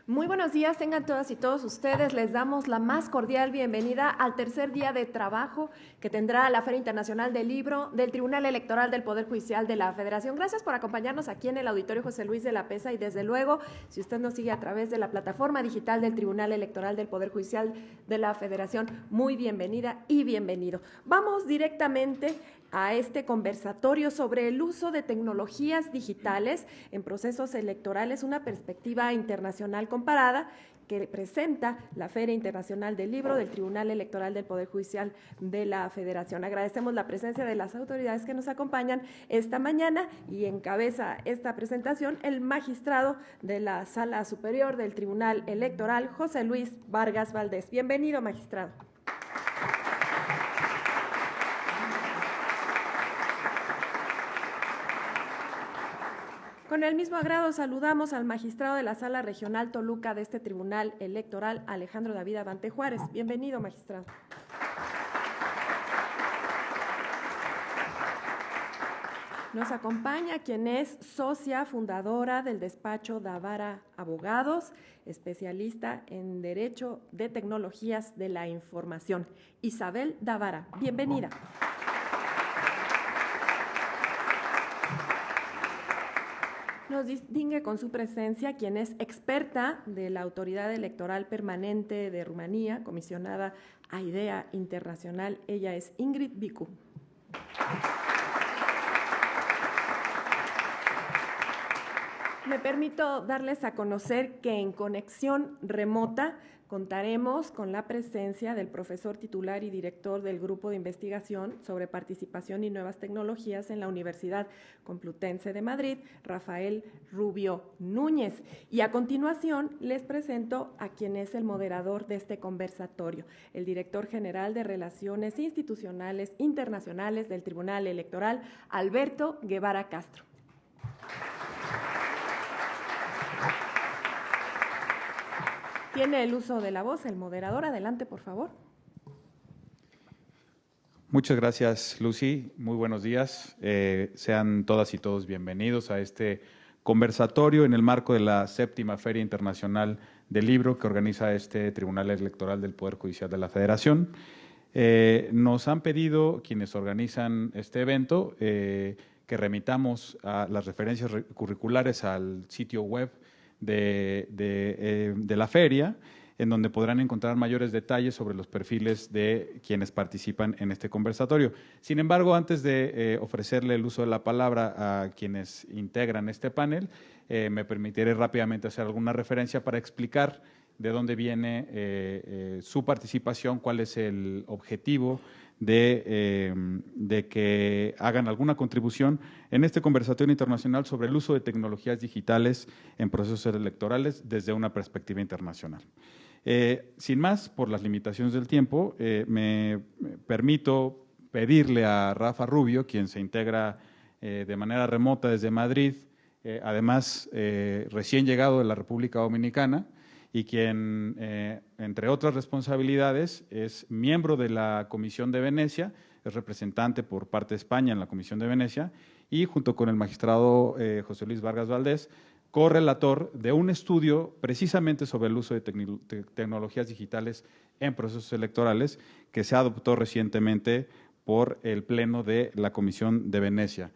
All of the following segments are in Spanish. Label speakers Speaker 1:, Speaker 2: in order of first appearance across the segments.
Speaker 1: Muy buenos días, tengan todas y todos ustedes. Les damos la más cordial bienvenida al tercer día de trabajo que tendrá la Feria Internacional del Libro del Tribunal Electoral del Poder Judicial de la Federación. Gracias por acompañarnos aquí en el Auditorio José Luis de la Pesa y desde luego, si usted nos sigue a través de la plataforma digital del Tribunal Electoral del Poder Judicial de la Federación, muy bienvenida y bienvenido. Vamos directamente a este conversatorio sobre el uso de tecnologías digitales en procesos electorales, una perspectiva internacional comparada que presenta la Feria Internacional del Libro del Tribunal Electoral del Poder Judicial de la Federación. Agradecemos la presencia de las autoridades que nos acompañan esta mañana y encabeza esta presentación el magistrado de la Sala Superior del Tribunal Electoral, José Luis Vargas Valdés. Bienvenido, magistrado. Con el mismo agrado saludamos al magistrado de la Sala Regional Toluca de este Tribunal Electoral, Alejandro David Abante Juárez. Bienvenido, magistrado. Nos acompaña quien es socia fundadora del despacho Davara Abogados, especialista en Derecho de Tecnologías de la Información. Isabel Davara, bienvenida. Nos distingue con su presencia quien es experta de la Autoridad Electoral Permanente de Rumanía, comisionada a IDEA Internacional. Ella es Ingrid Bicu. Me permito darles a conocer que en conexión remota contaremos con la presencia del profesor titular y director del Grupo de Investigación sobre Participación y Nuevas Tecnologías en la Universidad Complutense de Madrid, Rafael Rubio Núñez. Y a continuación les presento a quien es el moderador de este conversatorio, el director general de Relaciones Institucionales Internacionales del Tribunal Electoral, Alberto Guevara Castro. Tiene el uso de la voz el moderador. Adelante, por favor.
Speaker 2: Muchas gracias, Lucy. Muy buenos días. Sean todas y todos bienvenidos a este conversatorio en el marco de la 7ª Feria Internacional del Libro que organiza este Tribunal Electoral del Poder Judicial de la Federación. Nos han pedido quienes organizan este evento que remitamos a las referencias curriculares al sitio web de la feria, en donde podrán encontrar mayores detalles sobre los perfiles de quienes participan en este conversatorio. Sin embargo, antes de ofrecerle el uso de la palabra a quienes integran este panel, me permitiré rápidamente hacer alguna referencia para explicar de dónde viene su participación, cuál es el objetivo de que hagan alguna contribución en este conversatorio internacional sobre el uso de tecnologías digitales en procesos electorales desde una perspectiva internacional. Sin más, por las limitaciones del tiempo, me permito pedirle a Rafa Rubio, quien se integra de manera remota desde Madrid, además recién llegado de la República Dominicana, y quien, entre otras responsabilidades, es miembro de la Comisión de Venecia, es representante por parte de España en la Comisión de Venecia, y junto con el magistrado José Luis Vargas Valdés, correlator de un estudio precisamente sobre el uso de tecnologías digitales en procesos electorales que se adoptó recientemente por el Pleno de la Comisión de Venecia.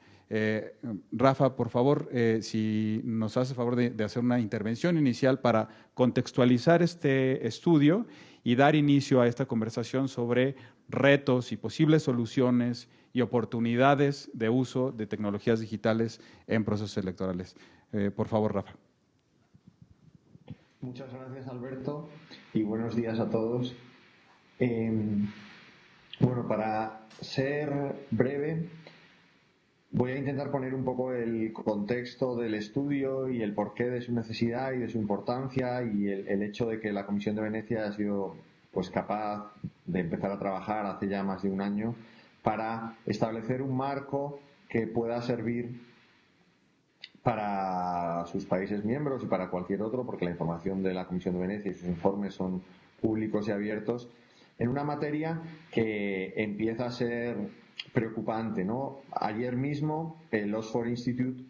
Speaker 2: Rafa, por favor, si nos hace favor de hacer una intervención inicial para contextualizar este estudio y dar inicio a esta conversación sobre retos y posibles soluciones y oportunidades de uso de tecnologías digitales en procesos electorales. Por favor, Rafa.
Speaker 3: Muchas gracias, Alberto, y buenos días a todos. Bueno, para ser breve, voy a intentar poner un poco el contexto del estudio y el porqué de su necesidad y de su importancia y el hecho de que la Comisión de Venecia ha sido pues capaz de empezar a trabajar hace ya más de un año para establecer un marco que pueda servir para sus países miembros y para cualquier otro, porque la información de la Comisión de Venecia y sus informes son públicos y abiertos, en una materia que empieza a ser preocupante, ¿no? Ayer mismo el Oxford Institute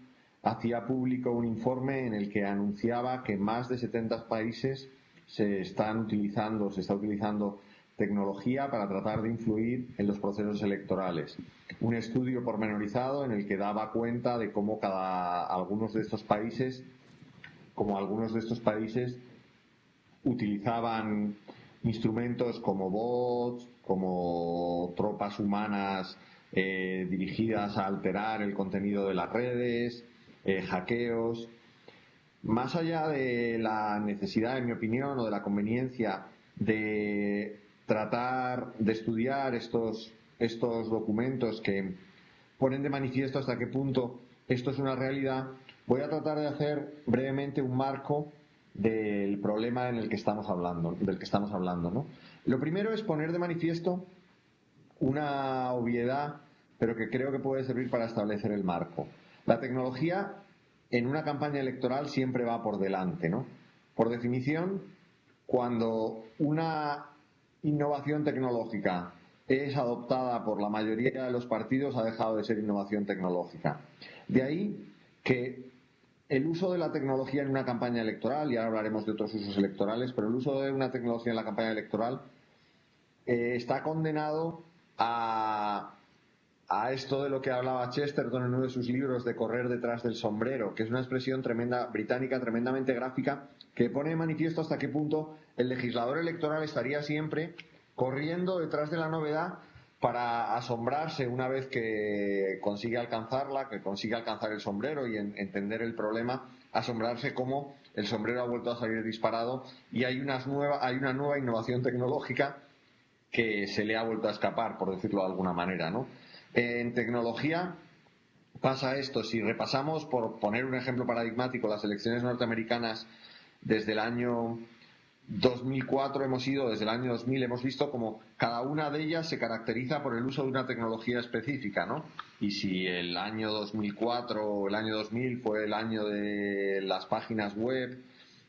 Speaker 3: hacía público un informe en el que anunciaba que más de 70 países se está utilizando tecnología para tratar de influir en los procesos electorales. Un estudio pormenorizado en el que daba cuenta de cómo algunos de estos países utilizaban instrumentos como bots, como tropas humanas dirigidas a alterar el contenido de las redes, hackeos. Más allá de la necesidad, en mi opinión, o de la conveniencia de tratar de estudiar estos documentos que ponen de manifiesto hasta qué punto esto es una realidad, voy a tratar de hacer brevemente un marco del problema del que estamos hablando, ¿no? Lo primero es poner de manifiesto una obviedad, pero que creo que puede servir para establecer el marco. La tecnología en una campaña electoral siempre va por delante, ¿no? Por definición, cuando una innovación tecnológica es adoptada por la mayoría de los partidos, ha dejado de ser innovación tecnológica. De ahí que el uso de la tecnología en una campaña electoral, y ahora hablaremos de otros usos electorales, pero el uso de una tecnología en la campaña electoral está condenado a esto de lo que hablaba Chesterton en uno de sus libros, de correr detrás del sombrero, que es una expresión británica tremendamente gráfica, que pone de manifiesto hasta qué punto el legislador electoral estaría siempre corriendo detrás de la novedad para asombrarse una vez que consigue alcanzarla, que consigue alcanzar el sombrero y entender el problema, asombrarse cómo el sombrero ha vuelto a salir disparado y hay una nueva innovación tecnológica que se le ha vuelto a escapar, por decirlo de alguna manera, ¿no? En tecnología pasa esto. Si repasamos, por poner un ejemplo paradigmático, las elecciones norteamericanas desde el año 2004 desde el año 2000 hemos visto como cada una de ellas se caracteriza por el uso de una tecnología específica, ¿no? Y si el año 2004 o el año 2000 fue el año de las páginas web,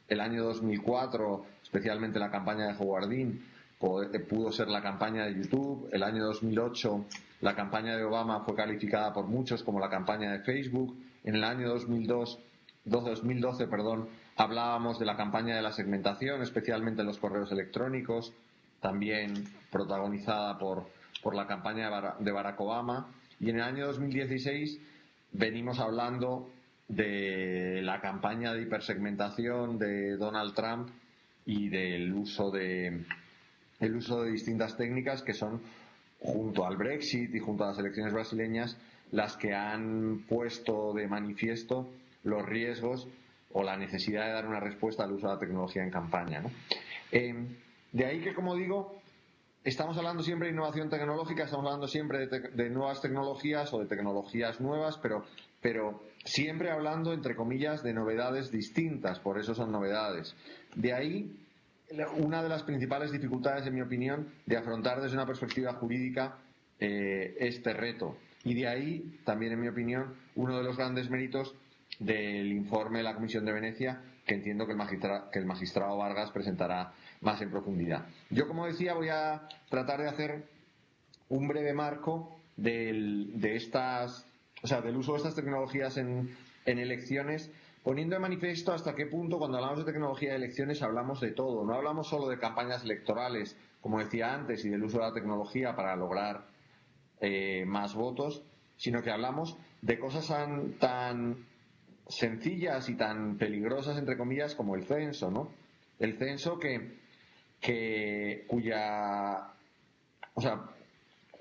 Speaker 3: el año 2004, especialmente la campaña de Howard Dean, pudo ser la campaña de YouTube. El año 2008 la campaña de Obama fue calificada por muchos como la campaña de Facebook. En el año 2012, hablábamos de la campaña de la segmentación, especialmente en los correos electrónicos, también protagonizada por la campaña de Barack Obama. Y en el año 2016 venimos hablando de la campaña de hipersegmentación de Donald Trump y del uso de distintas técnicas que son, junto al Brexit y junto a las elecciones brasileñas, las que han puesto de manifiesto los riesgos o la necesidad de dar una respuesta al uso de la tecnología en campaña, ¿no? De ahí que, como digo, estamos hablando siempre de innovación tecnológica, estamos hablando siempre de nuevas tecnologías o de tecnologías nuevas, pero siempre hablando, entre comillas, de novedades distintas, por eso son novedades. De ahí una de las principales dificultades, en mi opinión, de afrontar desde una perspectiva jurídica este reto. Y de ahí, también en mi opinión, uno de los grandes méritos del informe de la Comisión de Venecia, que entiendo que el magistrado Vargas presentará más en profundidad. Yo, como decía, voy a tratar de hacer un breve marco del uso de estas tecnologías en elecciones, poniendo de manifiesto hasta qué punto, cuando hablamos de tecnología de elecciones, hablamos de todo. No hablamos solo de campañas electorales, como decía antes, y del uso de la tecnología para lograr más votos, sino que hablamos de cosas tan sencillas y tan peligrosas, entre comillas, como el censo, ¿no? El censo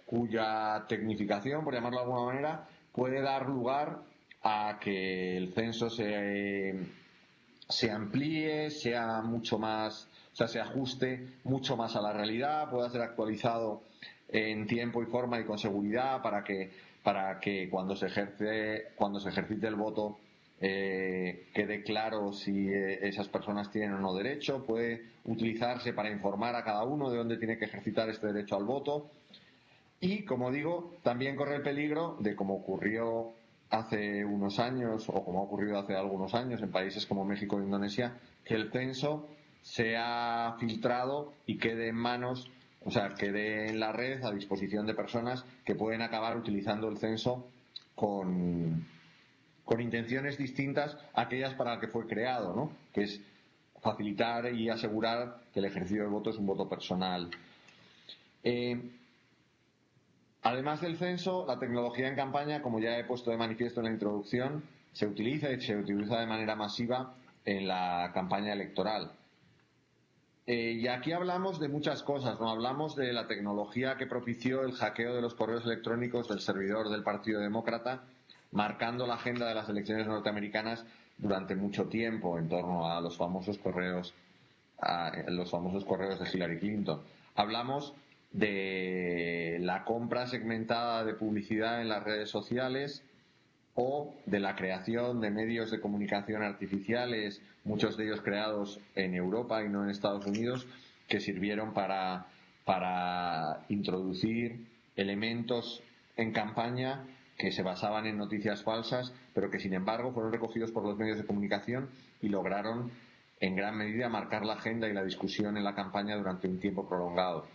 Speaker 3: cuya tecnificación, por llamarlo de alguna manera, puede dar lugar a que el censo se amplíe, sea mucho más, se ajuste mucho más a la realidad, pueda ser actualizado en tiempo y forma y con seguridad para que cuando se ejercite el voto quede claro si esas personas tienen o no derecho. Puede utilizarse para informar a cada uno de dónde tiene que ejercitar este derecho al voto. Y, como digo, también corre el peligro de, como ocurrió hace unos años, o como ha ocurrido hace algunos años en países como México e Indonesia, que el censo sea filtrado y quede quede en la red a disposición de personas que pueden acabar utilizando el censo con con intenciones distintas a aquellas para las que fue creado, ¿no? Que es facilitar y asegurar que el ejercicio del voto es un voto personal. Además del censo, la tecnología en campaña, como ya he puesto de manifiesto en la introducción, se utiliza de manera masiva en la campaña electoral. Y aquí hablamos de muchas cosas, ¿no? Hablamos de la tecnología que propició el hackeo de los correos electrónicos del servidor del Partido Demócrata, marcando la agenda de las elecciones norteamericanas durante mucho tiempo en torno a los famosos correos de Hillary Clinton. Hablamos de la compra segmentada de publicidad en las redes sociales o de la creación de medios de comunicación artificiales, muchos de ellos creados en Europa y no en Estados Unidos, que sirvieron para introducir elementos en campaña que se basaban en noticias falsas, pero que sin embargo fueron recogidos por los medios de comunicación y lograron en gran medida marcar la agenda y la discusión en la campaña durante un tiempo prolongado.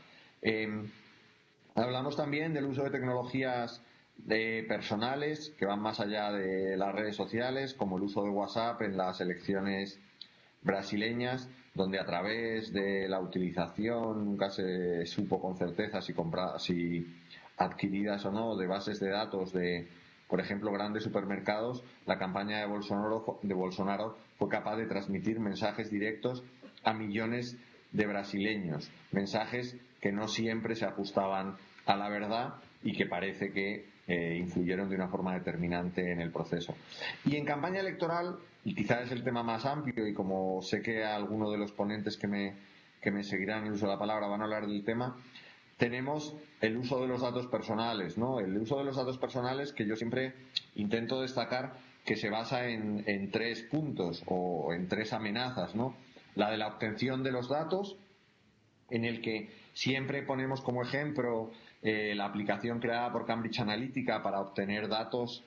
Speaker 3: Hablamos también del uso de tecnologías personales que van más allá de las redes sociales, como el uso de WhatsApp en las elecciones brasileñas, donde a través de la utilización, nunca se supo con certeza si adquiridas o no, de bases de datos de, por ejemplo, grandes supermercados, la campaña de Bolsonaro fue capaz de transmitir mensajes directos a millones de brasileños, mensajes que no siempre se ajustaban a la verdad y que parece que influyeron de una forma determinante en el proceso. Y en campaña electoral, y quizás es el tema más amplio, y como sé que algunos de los ponentes que me seguirán en el uso de la palabra van a hablar del tema, tenemos el uso de los datos personales, ¿no? El uso de los datos personales que yo siempre intento destacar que se basa en tres puntos o en tres amenazas, ¿no? La de la obtención de los datos, en el que siempre ponemos como ejemplo la aplicación creada por Cambridge Analytica para obtener datos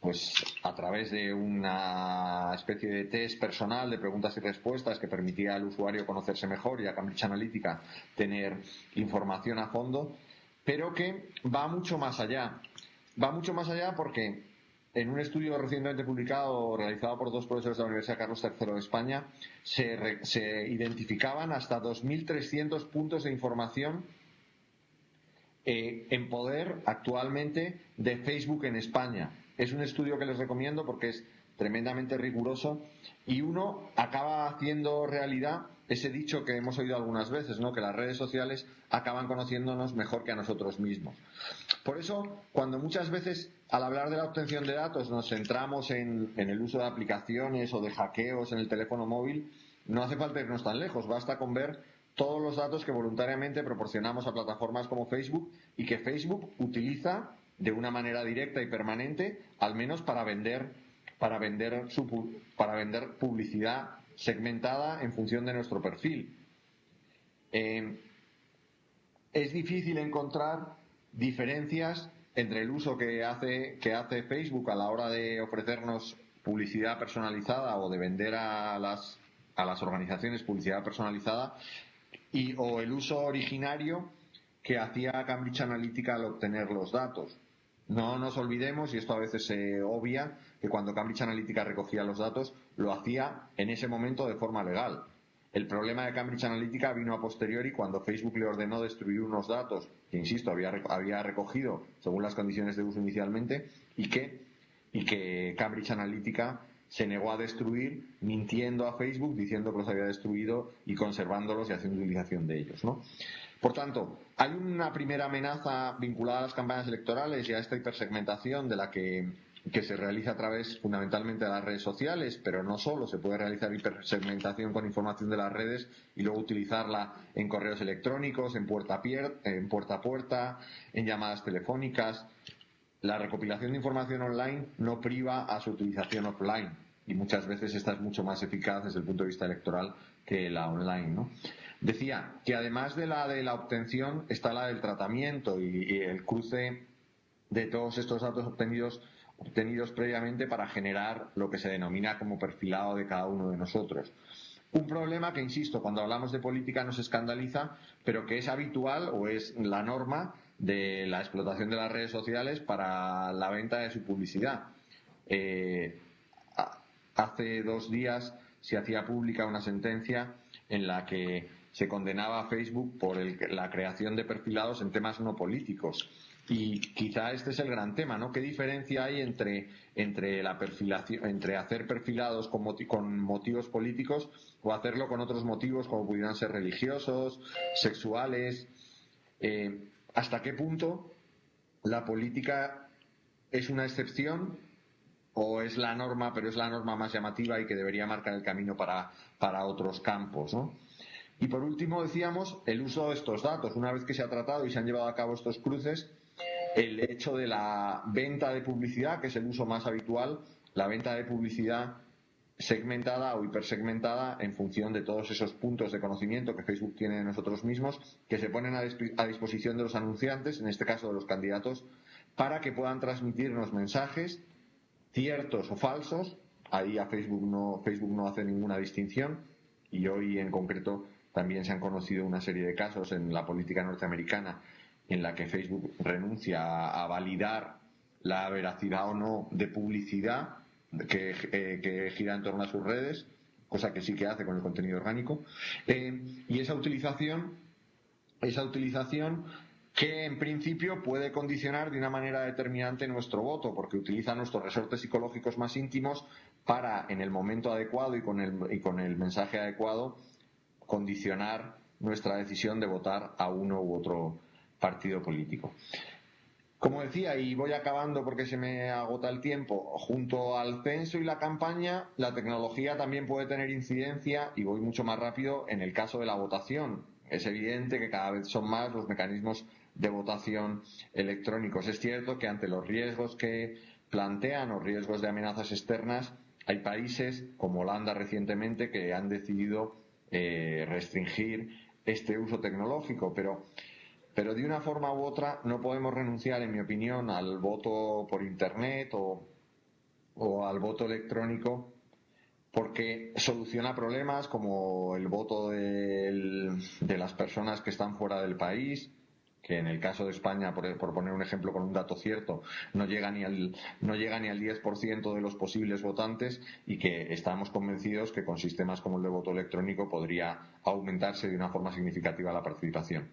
Speaker 3: pues a través de una especie de test personal de preguntas y respuestas que permitía al usuario conocerse mejor y a Cambridge Analytica tener información a fondo, pero que va mucho más allá. Va mucho más allá porque en un estudio recientemente publicado realizado por dos profesores de la Universidad Carlos III de España se identificaban hasta 2.300 puntos de información en poder actualmente de Facebook en España. Es un estudio que les recomiendo porque es tremendamente riguroso y uno acaba haciendo realidad ese dicho que hemos oído algunas veces, ¿no? Que las redes sociales acaban conociéndonos mejor que a nosotros mismos. Por eso, cuando muchas veces al hablar de la obtención de datos nos centramos en el uso de aplicaciones o de hackeos en el teléfono móvil, no hace falta irnos tan lejos, basta con ver todos los datos que voluntariamente proporcionamos a plataformas como Facebook y que Facebook utiliza de una manera directa y permanente, al menos para vender publicidad segmentada en función de nuestro perfil. Es difícil encontrar diferencias entre el uso que hace Facebook a la hora de ofrecernos publicidad personalizada o de vender a las organizaciones publicidad personalizada o el uso originario que hacía Cambridge Analytica al obtener los datos. No nos olvidemos, y esto a veces se obvia, que cuando Cambridge Analytica recogía los datos lo hacía en ese momento de forma legal. El problema de Cambridge Analytica vino a posteriori cuando Facebook le ordenó destruir unos datos que, insisto, había recogido según las condiciones de uso inicialmente y que Cambridge Analytica se negó a destruir, mintiendo a Facebook, diciendo que los había destruido y conservándolos y haciendo utilización de ellos, ¿no? Por tanto, hay una primera amenaza vinculada a las campañas electorales y a esta hipersegmentación de la que se realiza a través fundamentalmente de las redes sociales, pero no solo, se puede realizar hipersegmentación con información de las redes y luego utilizarla en correos electrónicos, en puerta a puerta, en llamadas telefónicas. La recopilación de información online no priva a su utilización offline y muchas veces esta es mucho más eficaz desde el punto de vista electoral que la online, ¿no? Decía que además de la obtención está la del tratamiento y el cruce de todos estos datos obtenidos previamente para generar lo que se denomina como perfilado de cada uno de nosotros. Un problema que, insisto, cuando hablamos de política nos escandaliza, pero que es habitual o es la norma de la explotación de las redes sociales para la venta de su publicidad. Hace 2 días se hacía pública una sentencia en la que se condenaba a Facebook por la creación de perfilados en temas no políticos. Y quizá este es el gran tema, ¿no? ¿Qué diferencia hay entre la perfilación, entre hacer perfilados con motivos políticos o hacerlo con otros motivos como pudieran ser religiosos, sexuales? ¿Hasta qué punto la política es una excepción o es la norma, pero es la norma más llamativa y que debería marcar el camino para otros campos, ¿no? Y por último decíamos el uso de estos datos. Una vez que se ha tratado y se han llevado a cabo estos cruces, el hecho de la venta de publicidad, que es el uso más habitual, la venta de publicidad segmentada o hipersegmentada en función de todos esos puntos de conocimiento que Facebook tiene de nosotros mismos, que se ponen a disposición de los anunciantes, en este caso de los candidatos, para que puedan transmitirnos mensajes ciertos o falsos. Ahí a Facebook no hace ninguna distinción, y hoy en concreto también se han conocido una serie de casos en la política norteamericana en la que Facebook renuncia a validar la veracidad o no de publicidad que gira en torno a sus redes, cosa que sí que hace con el contenido orgánico, y esa utilización que en principio puede condicionar de una manera determinante nuestro voto, porque utiliza nuestros resortes psicológicos más íntimos para, en el momento adecuado y con el mensaje adecuado, condicionar nuestra decisión de votar a uno u otro partido político. Como decía, y voy acabando porque se me agota el tiempo, junto al censo y la campaña, la tecnología también puede tener incidencia, y voy mucho más rápido, en el caso de la votación. Es evidente que cada vez son más los mecanismos de votación electrónicos. Es cierto que ante los riesgos que plantean o riesgos de amenazas externas, hay países como Holanda recientemente que han decidido restringir este uso tecnológico, pero de una forma u otra no podemos renunciar, en mi opinión, al voto por Internet o al voto electrónico, porque soluciona problemas como el voto de las personas que están fuera del país, que en el caso de España, por poner un ejemplo con un dato cierto, no llega ni al 10% de los posibles votantes, y que estamos convencidos que con sistemas como el de voto electrónico podría aumentarse de una forma significativa la participación.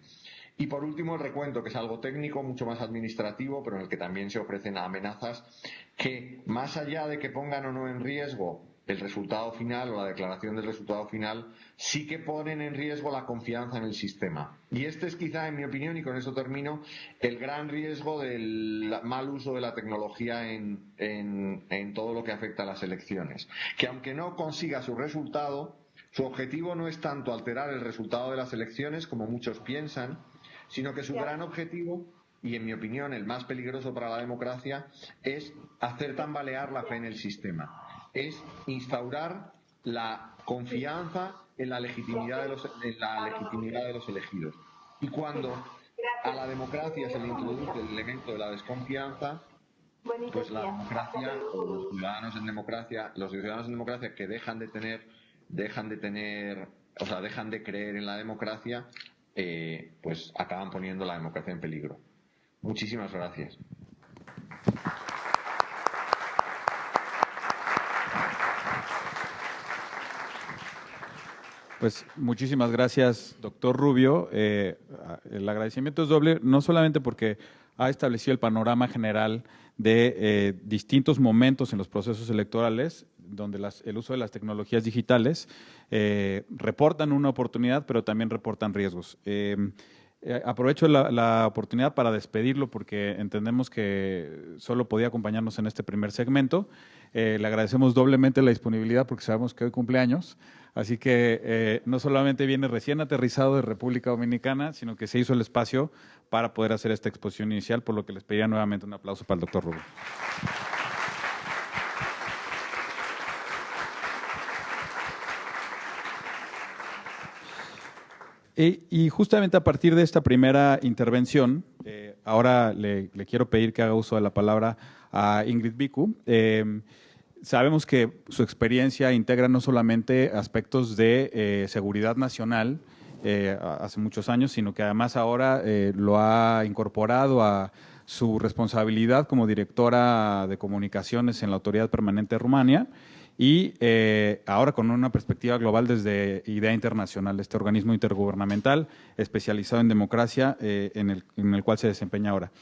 Speaker 3: Y por último, el recuento, que es algo técnico, mucho más administrativo, pero en el que también se ofrecen amenazas que, más allá de que pongan o no en riesgo el resultado final o la declaración del resultado final, sí que ponen en riesgo la confianza en el sistema. Y este es quizá, en mi opinión, y con eso termino, el gran riesgo del mal uso de la tecnología en todo lo que afecta a las elecciones. Que aunque no consiga su resultado, su objetivo no es tanto alterar el resultado de las elecciones, como muchos piensan, sino que su gran objetivo, y en mi opinión el más peligroso para la democracia, es hacer tambalear la fe en el sistema, es instaurar la confianza en la legitimidad de los elegidos. Y cuando a la democracia se le introduce el elemento de la desconfianza, pues la democracia, o los ciudadanos en democracia que dejan de creer en la democracia, pues acaban poniendo la democracia en peligro. Muchísimas gracias.
Speaker 2: Pues muchísimas gracias, doctor Rubio. El agradecimiento es doble, no solamente porque ha establecido el panorama general de distintos momentos en los procesos electorales, donde el uso de las tecnologías digitales reportan una oportunidad, pero también reportan riesgos. Aprovecho la oportunidad para despedirlo, porque entendemos que solo podía acompañarnos en este primer segmento. Le agradecemos doblemente la disponibilidad porque sabemos que hoy cumpleaños, así que no solamente viene recién aterrizado de República Dominicana, sino que se hizo el espacio para poder hacer esta exposición inicial, por lo que les pediría nuevamente un aplauso para el doctor Rubio. Y justamente a partir de esta primera intervención, ahora le quiero pedir que haga uso de la palabra a Ingrid Bicu. Sabemos que su experiencia integra no solamente aspectos de seguridad nacional, hace muchos años, sino que además ahora lo ha incorporado a su responsabilidad como directora de comunicaciones en la Autoridad Permanente de Rumania y ahora con una perspectiva global desde Idea Internacional, este organismo intergubernamental especializado en democracia en el cual se desempeña ahora.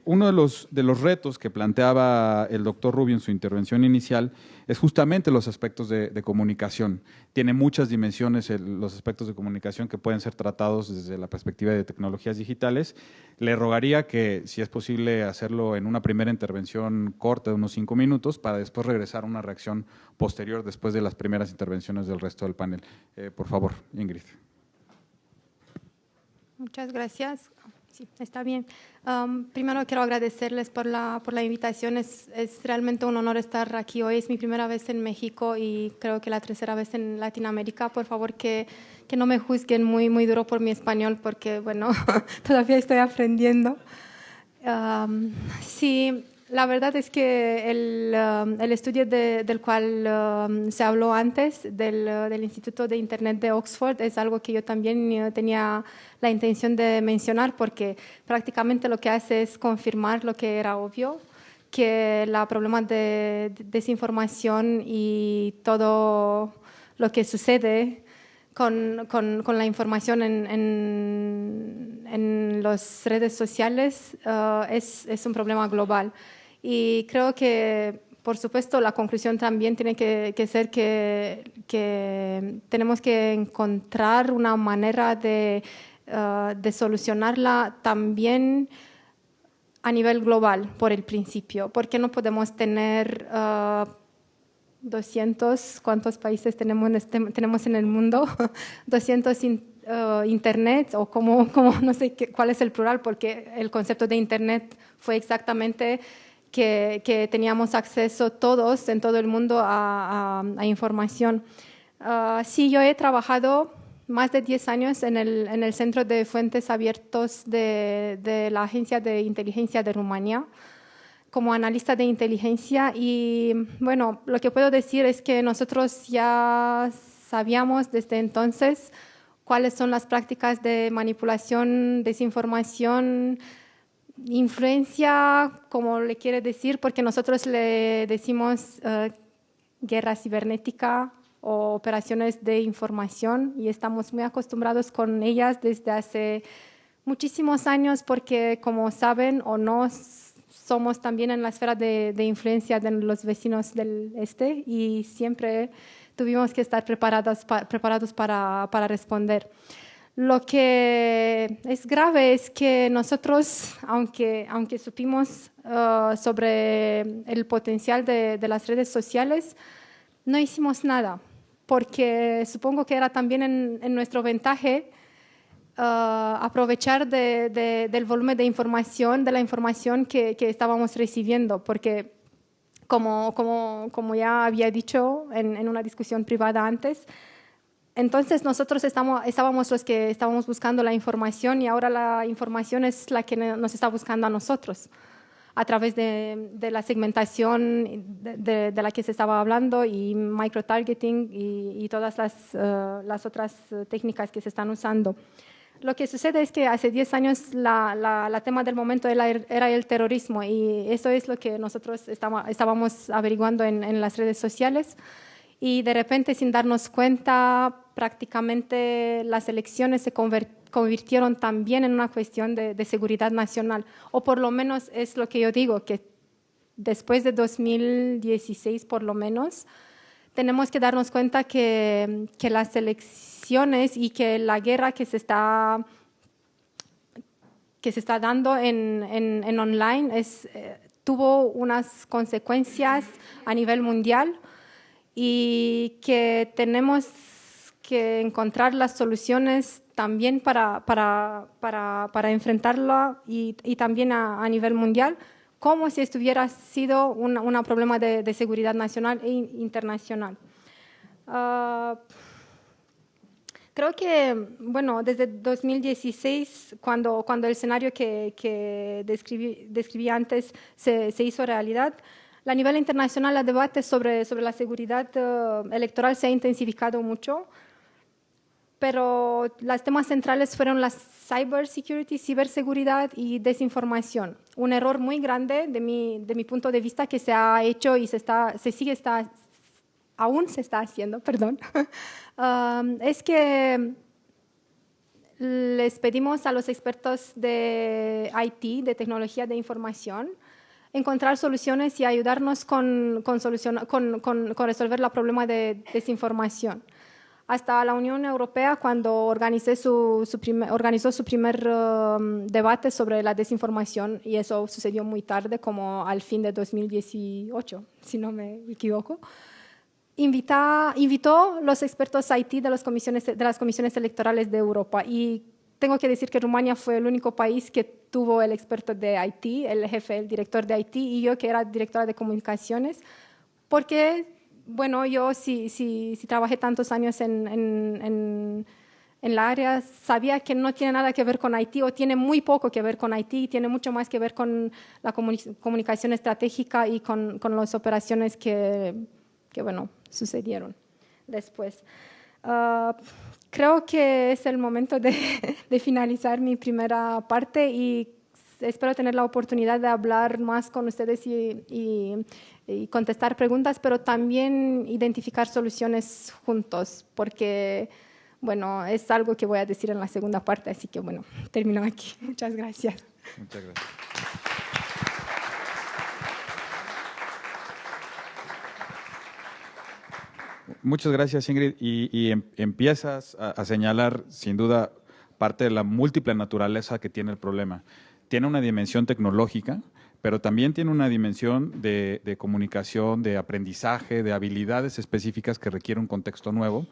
Speaker 2: Uno de los retos que planteaba el doctor Rubio en su intervención inicial es justamente los aspectos de comunicación. Tiene muchas dimensiones los aspectos de comunicación que pueden ser tratados desde la perspectiva de tecnologías digitales. Le rogaría que, si es posible, hacerlo en una primera intervención corta de unos 5 minutos para después regresar a una reacción posterior después de las primeras intervenciones del resto del panel. Por favor, Ingrid.
Speaker 4: Muchas gracias. Sí, está bien. Primero quiero agradecerles por la invitación. Es realmente un honor estar aquí hoy. Es mi primera vez en México y creo que la tercera vez en Latinoamérica. Por favor, que no me juzguen muy duro por mi español porque, bueno, todavía estoy aprendiendo. Sí, la verdad es que el estudio del cual se habló antes, del Instituto de Internet de Oxford, es algo que yo también tenía la intención de mencionar porque prácticamente lo que hace es confirmar lo que era obvio, que el problema de desinformación y todo lo que sucede con la información en las redes sociales es un problema global. Y creo que, por supuesto, la conclusión también tiene que ser que tenemos que encontrar una manera de solucionarla también a nivel global, por el principio, porque no podemos tener 200, ¿cuántos países tenemos en el mundo? 200 Internet, o como no sé cuál es el plural, porque el concepto de Internet fue exactamente que teníamos acceso todos en todo el mundo a información. Sí, yo he trabajado más de 10 años en el Centro de Fuentes Abiertos de la Agencia de Inteligencia de Rumania como analista de inteligencia y, bueno, lo que puedo decir es que nosotros ya sabíamos desde entonces cuáles son las prácticas de manipulación, desinformación, influencia, como le quiere decir, porque nosotros le decimos guerra cibernética o operaciones de información y estamos muy acostumbrados con ellas desde hace muchísimos años porque, como saben o no, somos también en la esfera de influencia de los vecinos del este y siempre tuvimos que estar preparados para responder. Lo que es grave es que nosotros, aunque supimos sobre el potencial de las redes sociales, no hicimos nada, porque supongo que era también en nuestro ventaje aprovechar del volumen de información, de la información que estábamos recibiendo, porque como ya había dicho en una discusión privada antes, entonces nosotros estábamos los que estábamos buscando la información y ahora la información es la que nos está buscando a nosotros a través de la segmentación de la que se estaba hablando y microtargeting y todas las otras técnicas que se están usando. Lo que sucede es que hace 10 años la tema del momento era el terrorismo y eso es lo que nosotros estábamos averiguando en las redes sociales y de repente, sin darnos cuenta, prácticamente las elecciones se convirtieron también en una cuestión de seguridad nacional, o por lo menos es lo que yo digo, que después de 2016 por lo menos, tenemos que darnos cuenta que las elecciones y que la guerra que se está dando en online tuvo unas consecuencias a nivel mundial y que tenemos que encontrar las soluciones también para enfrentarla y también a nivel mundial, como si estuviera sido un problema de seguridad nacional e internacional. Creo que, bueno, desde 2016, cuando el escenario que describí antes se hizo realidad, a nivel internacional el debate sobre la seguridad electoral se ha intensificado mucho. pero los temas centrales fueron la cybersecurity, ciberseguridad y desinformación. Un error muy grande de mi punto de vista que se ha hecho y aún se está haciendo, perdón, es que les pedimos a los expertos de IT, de tecnología de información, encontrar soluciones y ayudarnos con resolver el problema de desinformación. Hasta la Unión Europea, cuando organizó su primer debate sobre la desinformación, y eso sucedió muy tarde, como al fin de 2018, si no me equivoco, invitó los expertos IT de las comisiones electorales de Europa. Y tengo que decir que Rumania fue el único país que tuvo el experto de IT, el jefe, el director de IT, y yo que era directora de comunicaciones, porque bueno, yo si trabajé tantos años en la área, sabía que no tiene nada que ver con IT o tiene muy poco que ver con IT y tiene mucho más que ver con la comunicación estratégica y con las operaciones que bueno, sucedieron después. Creo que es el momento de finalizar mi primera parte y espero tener la oportunidad de hablar más con ustedes y contestar preguntas, pero también identificar soluciones juntos, porque, bueno, es algo que voy a decir en la segunda parte, así que, bueno, termino aquí. Muchas gracias.
Speaker 2: Muchas gracias. Muchas gracias, Ingrid. Y empiezas a señalar, sin duda, parte de la múltiple naturaleza que tiene el problema. Tiene una dimensión tecnológica, pero también tiene una dimensión de comunicación, de aprendizaje, de habilidades específicas que requiere un contexto nuevo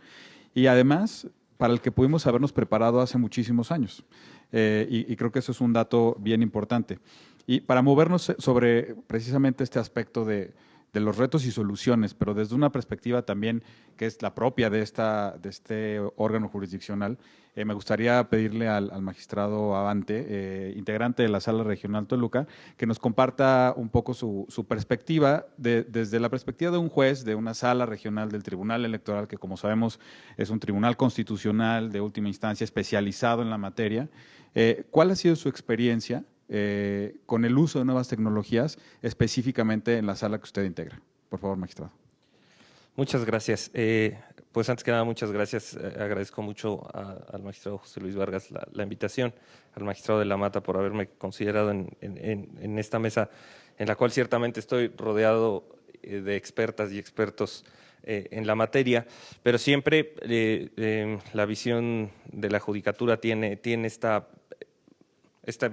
Speaker 2: y además para el que pudimos habernos preparado hace muchísimos años. Y creo que eso es un dato bien importante. Y para movernos sobre precisamente este aspecto de los retos y soluciones, pero desde una perspectiva también que es la propia de este órgano jurisdiccional, me gustaría pedirle al magistrado Abante, integrante de la Sala Regional Toluca, que nos comparta un poco su perspectiva desde la perspectiva de un juez de una sala regional del Tribunal Electoral, que como sabemos es un tribunal constitucional de última instancia especializado en la materia. ¿Cuál ha sido su experiencia con el uso de nuevas tecnologías, específicamente en la sala que usted integra? Por favor, magistrado.
Speaker 5: Muchas gracias. Pues antes que nada, muchas gracias. Agradezco mucho al magistrado José Luis Vargas la invitación, al magistrado de la Mata por haberme considerado en esta mesa, en la cual ciertamente estoy rodeado de expertas y expertos en la materia, pero siempre la visión de la judicatura tiene esta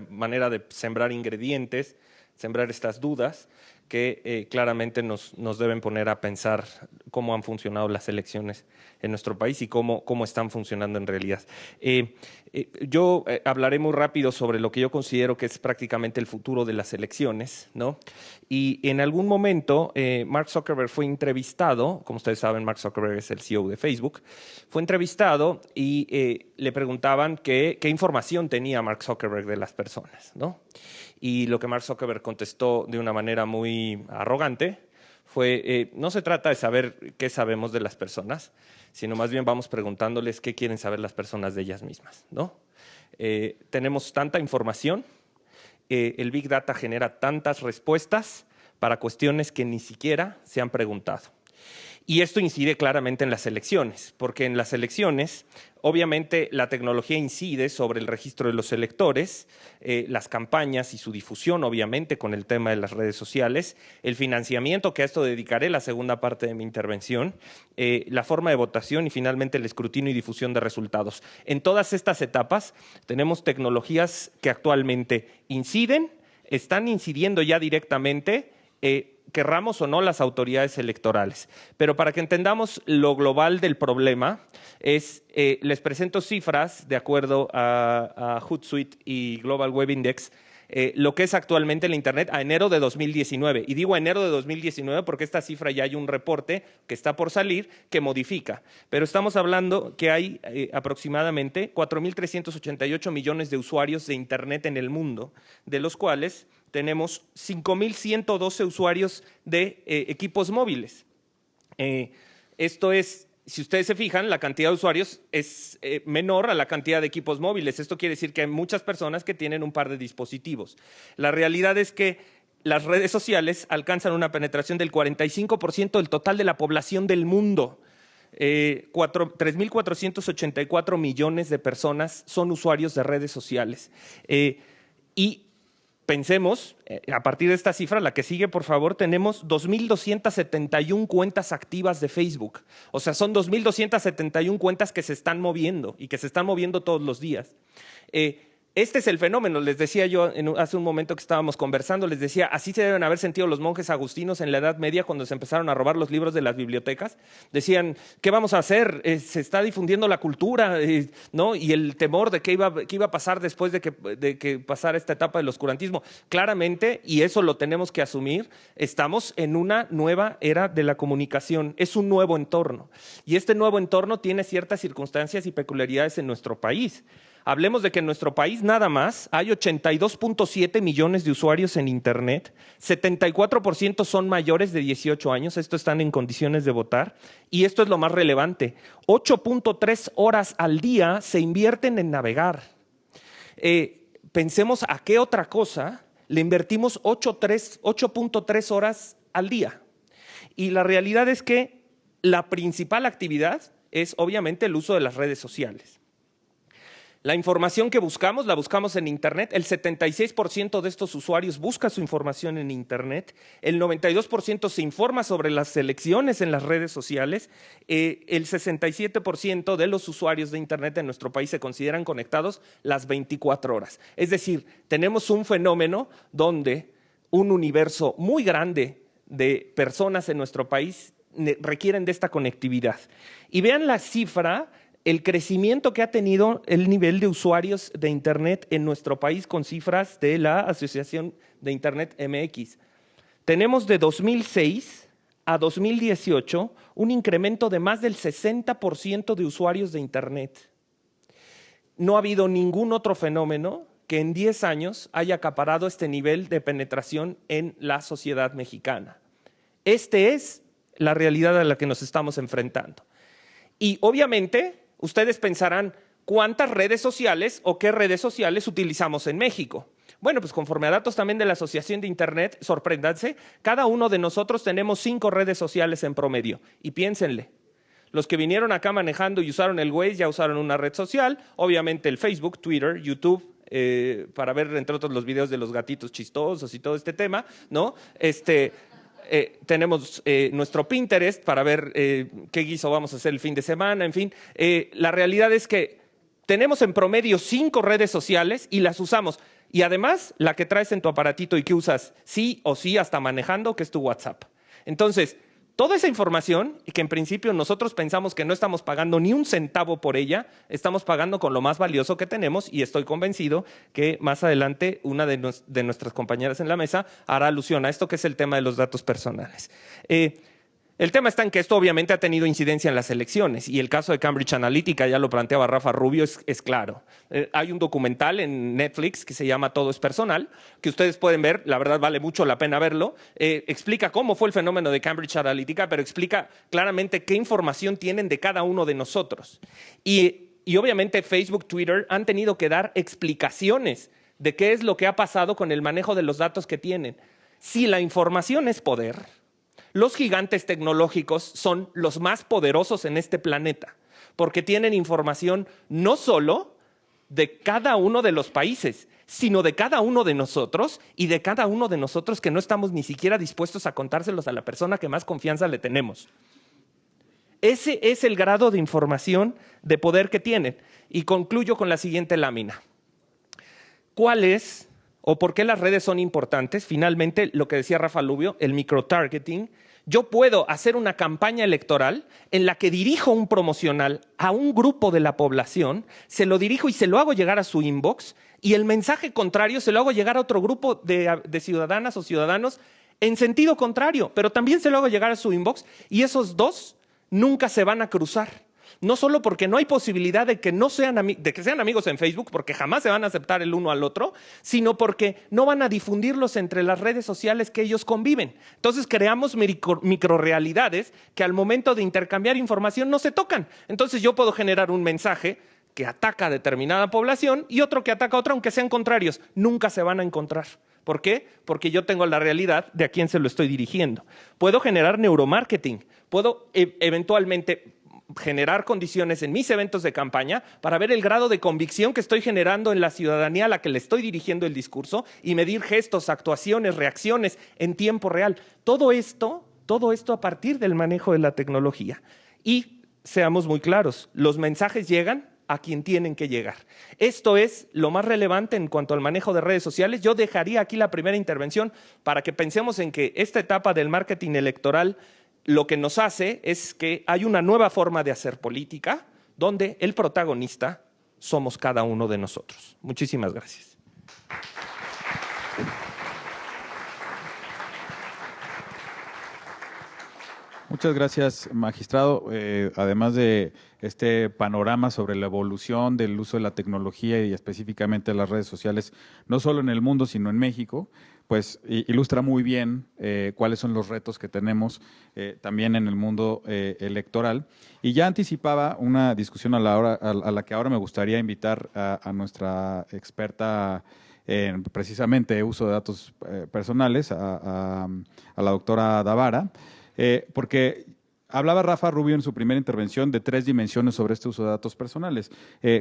Speaker 5: manera de sembrar ingredientes, sembrar estas dudas que claramente nos deben poner a pensar cómo han funcionado las elecciones en nuestro país y cómo están funcionando en realidad. Yo hablaré muy rápido sobre lo que yo considero que es prácticamente el futuro de las elecciones, ¿no? Y en algún momento Mark Zuckerberg fue entrevistado, como ustedes saben, Mark Zuckerberg es el CEO de Facebook, fue entrevistado y le preguntaban qué información tenía Mark Zuckerberg de las personas, ¿no? Y lo que Mark Zuckerberg contestó de una manera muy arrogante fue, no se trata de saber qué sabemos de las personas, sino más bien vamos preguntándoles qué quieren saber las personas de ellas mismas, ¿no? Tenemos tanta información, el Big Data genera tantas respuestas para cuestiones que ni siquiera se han preguntado. Y esto incide claramente en las elecciones, porque en las elecciones, obviamente, la tecnología incide sobre el registro de los electores, las campañas y su difusión, obviamente, con el tema de las redes sociales, el financiamiento, que a esto dedicaré la segunda parte de mi intervención, la forma de votación y, finalmente, el escrutinio y difusión de resultados. En todas estas etapas tenemos tecnologías que actualmente inciden, están incidiendo ya directamente, querramos o no las autoridades electorales. Pero para que entendamos lo global del problema, les presento cifras de acuerdo a Hootsuite y Global Web Index, lo que es actualmente la Internet a enero de 2019. Y digo enero de 2019 porque esta cifra ya hay un reporte que está por salir que modifica. Pero estamos hablando que hay aproximadamente 4.388 millones de usuarios de Internet en el mundo, de los cuales tenemos 5.112 usuarios de equipos móviles. Esto es si ustedes se fijan, la cantidad de usuarios es menor a la cantidad de equipos móviles. Esto quiere decir que hay muchas personas que tienen un par de dispositivos. La realidad es que las redes sociales alcanzan una penetración del 45% del total de la población del mundo. 3.484 millones de personas son usuarios de redes sociales. Y pensemos, a partir de esta cifra, la que sigue, por favor, tenemos 2.271 cuentas activas de Facebook. O sea, son 2.271 cuentas que se están moviendo y que se están moviendo todos los días. Este es el fenómeno, les decía yo hace un momento que estábamos conversando, les decía, así se deben haber sentido los monjes agustinos en la Edad Media cuando se empezaron a robar los libros de las bibliotecas. Decían, ¿qué vamos a hacer? Se está difundiendo la cultura, ¿no? Y el temor de qué iba a pasar después de que pasara esta etapa del oscurantismo. Claramente, y eso lo tenemos que asumir, estamos en una nueva era de la comunicación, es un nuevo entorno. Y este nuevo entorno tiene ciertas circunstancias y peculiaridades en nuestro país. Hablemos de que en nuestro país nada más hay 82.7 millones de usuarios en Internet, 74% son mayores de 18 años, estos están en condiciones de votar, y esto es lo más relevante, 8.3 horas al día se invierten en navegar. Pensemos a qué otra cosa le invertimos 8.3 horas al día. Y la realidad es que la principal actividad es obviamente el uso de las redes sociales. La información que buscamos, la buscamos en Internet. El 76% de estos usuarios busca su información en Internet. El 92% se informa sobre las elecciones en las redes sociales. El 67% de los usuarios de Internet en nuestro país se consideran conectados las 24 horas. Es decir, tenemos un fenómeno donde un universo muy grande de personas en nuestro país requieren de esta conectividad. Y vean la cifra, el crecimiento que ha tenido el nivel de usuarios de Internet en nuestro país con cifras de la Asociación de Internet MX. Tenemos de 2006 a 2018 un incremento de más del 60% de usuarios de Internet. No ha habido ningún otro fenómeno que en 10 años haya acaparado este nivel de penetración en la sociedad mexicana. Esta es la realidad a la que nos estamos enfrentando. Y obviamente ustedes pensarán, ¿cuántas redes sociales o qué redes sociales utilizamos en México? Bueno, pues conforme a datos también de la Asociación de Internet, sorpréndanse, cada uno de nosotros tenemos 5 redes sociales en promedio. Y piénsenle, los que vinieron acá manejando y usaron el Waze ya usaron una red social, obviamente el Facebook, Twitter, YouTube, para ver entre otros los videos de los gatitos chistosos y todo este tema, ¿no? Tenemos nuestro Pinterest para ver qué guiso vamos a hacer el fin de semana, en fin. La realidad es que tenemos en promedio 5 redes sociales y las usamos. Y además, la que traes en tu aparatito y que usas sí o sí hasta manejando, que es tu WhatsApp. Entonces, toda esa información, y que en principio nosotros pensamos que no estamos pagando ni un centavo por ella, estamos pagando con lo más valioso que tenemos, y estoy convencido que más adelante una de nuestras compañeras en la mesa hará alusión a esto, que es el tema de los datos personales. El tema está en que esto obviamente ha tenido incidencia en las elecciones, y el caso de Cambridge Analytica, ya lo planteaba Rafa Rubio, es claro. Hay un documental en Netflix que se llama Todo es Personal, que ustedes pueden ver, la verdad vale mucho la pena verlo. Explica cómo fue el fenómeno de Cambridge Analytica, pero explica claramente qué información tienen de cada uno de nosotros. Y obviamente Facebook, Twitter han tenido que dar explicaciones de qué es lo que ha pasado con el manejo de los datos que tienen. Si la información es poder, los gigantes tecnológicos son los más poderosos en este planeta, porque tienen información no solo de cada uno de los países, sino de cada uno de nosotros, y de cada uno de nosotros que no estamos ni siquiera dispuestos a contárselos a la persona que más confianza le tenemos. Ese es el grado de información de poder que tienen. Y concluyo con la siguiente lámina. ¿Cuál es o por qué las redes son importantes? Finalmente, lo que decía Rafa Rubio, el microtargeting. Yo puedo hacer una campaña electoral en la que dirijo un promocional a un grupo de la población, se lo dirijo y se lo hago llegar a su inbox, y el mensaje contrario se lo hago llegar a otro grupo de ciudadanas o ciudadanos en sentido contrario, pero también se lo hago llegar a su inbox, y esos dos nunca se van a cruzar, No solo porque no hay posibilidad de que, de que sean amigos en Facebook, porque jamás se van a aceptar el uno al otro, sino porque no van a difundirlos entre las redes sociales que ellos conviven. Entonces creamos microrealidades que al momento de intercambiar información no se tocan. Entonces yo puedo generar un mensaje que ataca a determinada población y otro que ataca a otra, aunque sean contrarios. Nunca se van a encontrar. ¿Por qué? Porque yo tengo la realidad de a quién se lo estoy dirigiendo. Puedo generar neuromarketing. Puedo eventualmente generar condiciones en mis eventos de campaña para ver el grado de convicción que estoy generando en la ciudadanía a la que le estoy dirigiendo el discurso y medir gestos, actuaciones, reacciones en tiempo real. Todo esto a partir del manejo de la tecnología. Y seamos muy claros, los mensajes llegan a quien tienen que llegar. Esto es lo más relevante en cuanto al manejo de redes sociales. Yo dejaría aquí la primera intervención para que pensemos en que esta etapa del marketing electoral lo que nos hace es que hay una nueva forma de hacer política donde el protagonista somos cada uno de nosotros. Muchísimas gracias.
Speaker 2: Muchas gracias, magistrado. Además de este panorama sobre la evolución del uso de la tecnología y específicamente de las redes sociales, no solo en el mundo, sino en México, pues ilustra muy bien cuáles son los retos que tenemos también en el mundo electoral. Y ya anticipaba una discusión a la que ahora me gustaría invitar a nuestra experta en precisamente uso de datos personales, a la doctora Davara. Porque hablaba Rafa Rubio en su primera intervención de 3 dimensiones sobre este uso de datos personales.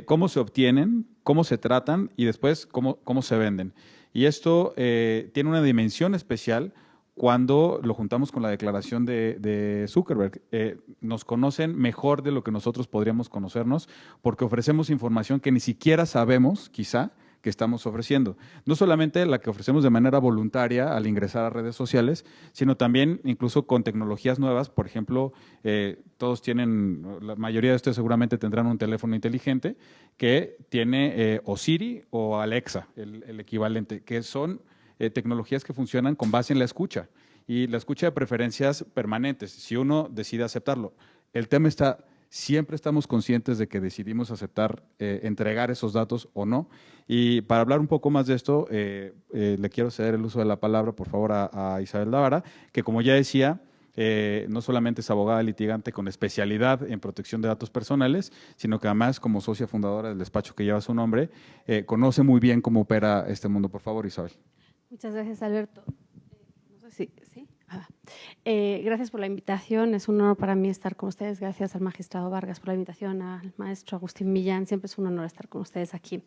Speaker 2: Cómo se obtienen, cómo se tratan y después cómo se venden. Y esto tiene una dimensión especial cuando lo juntamos con la declaración de Zuckerberg. Nos conocen mejor de lo que nosotros podríamos conocernos porque ofrecemos información que ni siquiera sabemos, quizá, que estamos ofreciendo. No solamente la que ofrecemos de manera voluntaria al ingresar a redes sociales, sino también incluso con tecnologías nuevas. Por ejemplo, todos tienen, la mayoría de ustedes seguramente tendrán un teléfono inteligente que tiene o Siri o Alexa, el equivalente, que son tecnologías que funcionan con base en la escucha y la escucha de preferencias permanentes, si uno decide aceptarlo. El tema está, siempre estamos conscientes de que decidimos aceptar, entregar esos datos o no. Y para hablar un poco más de esto, le quiero ceder el uso de la palabra, por favor, a Isabel Davara, que como ya decía, no solamente es abogada litigante con especialidad en protección de datos personales, sino que además, como socia fundadora del despacho que lleva su nombre, conoce muy bien cómo opera este mundo. Por favor, Isabel.
Speaker 6: Muchas gracias, Alberto. No sé si… ¿sí? Gracias por la invitación, es un honor para mí estar con ustedes. Gracias al magistrado Vargas por la invitación, al maestro Agustín Millán, siempre es un honor estar con ustedes aquí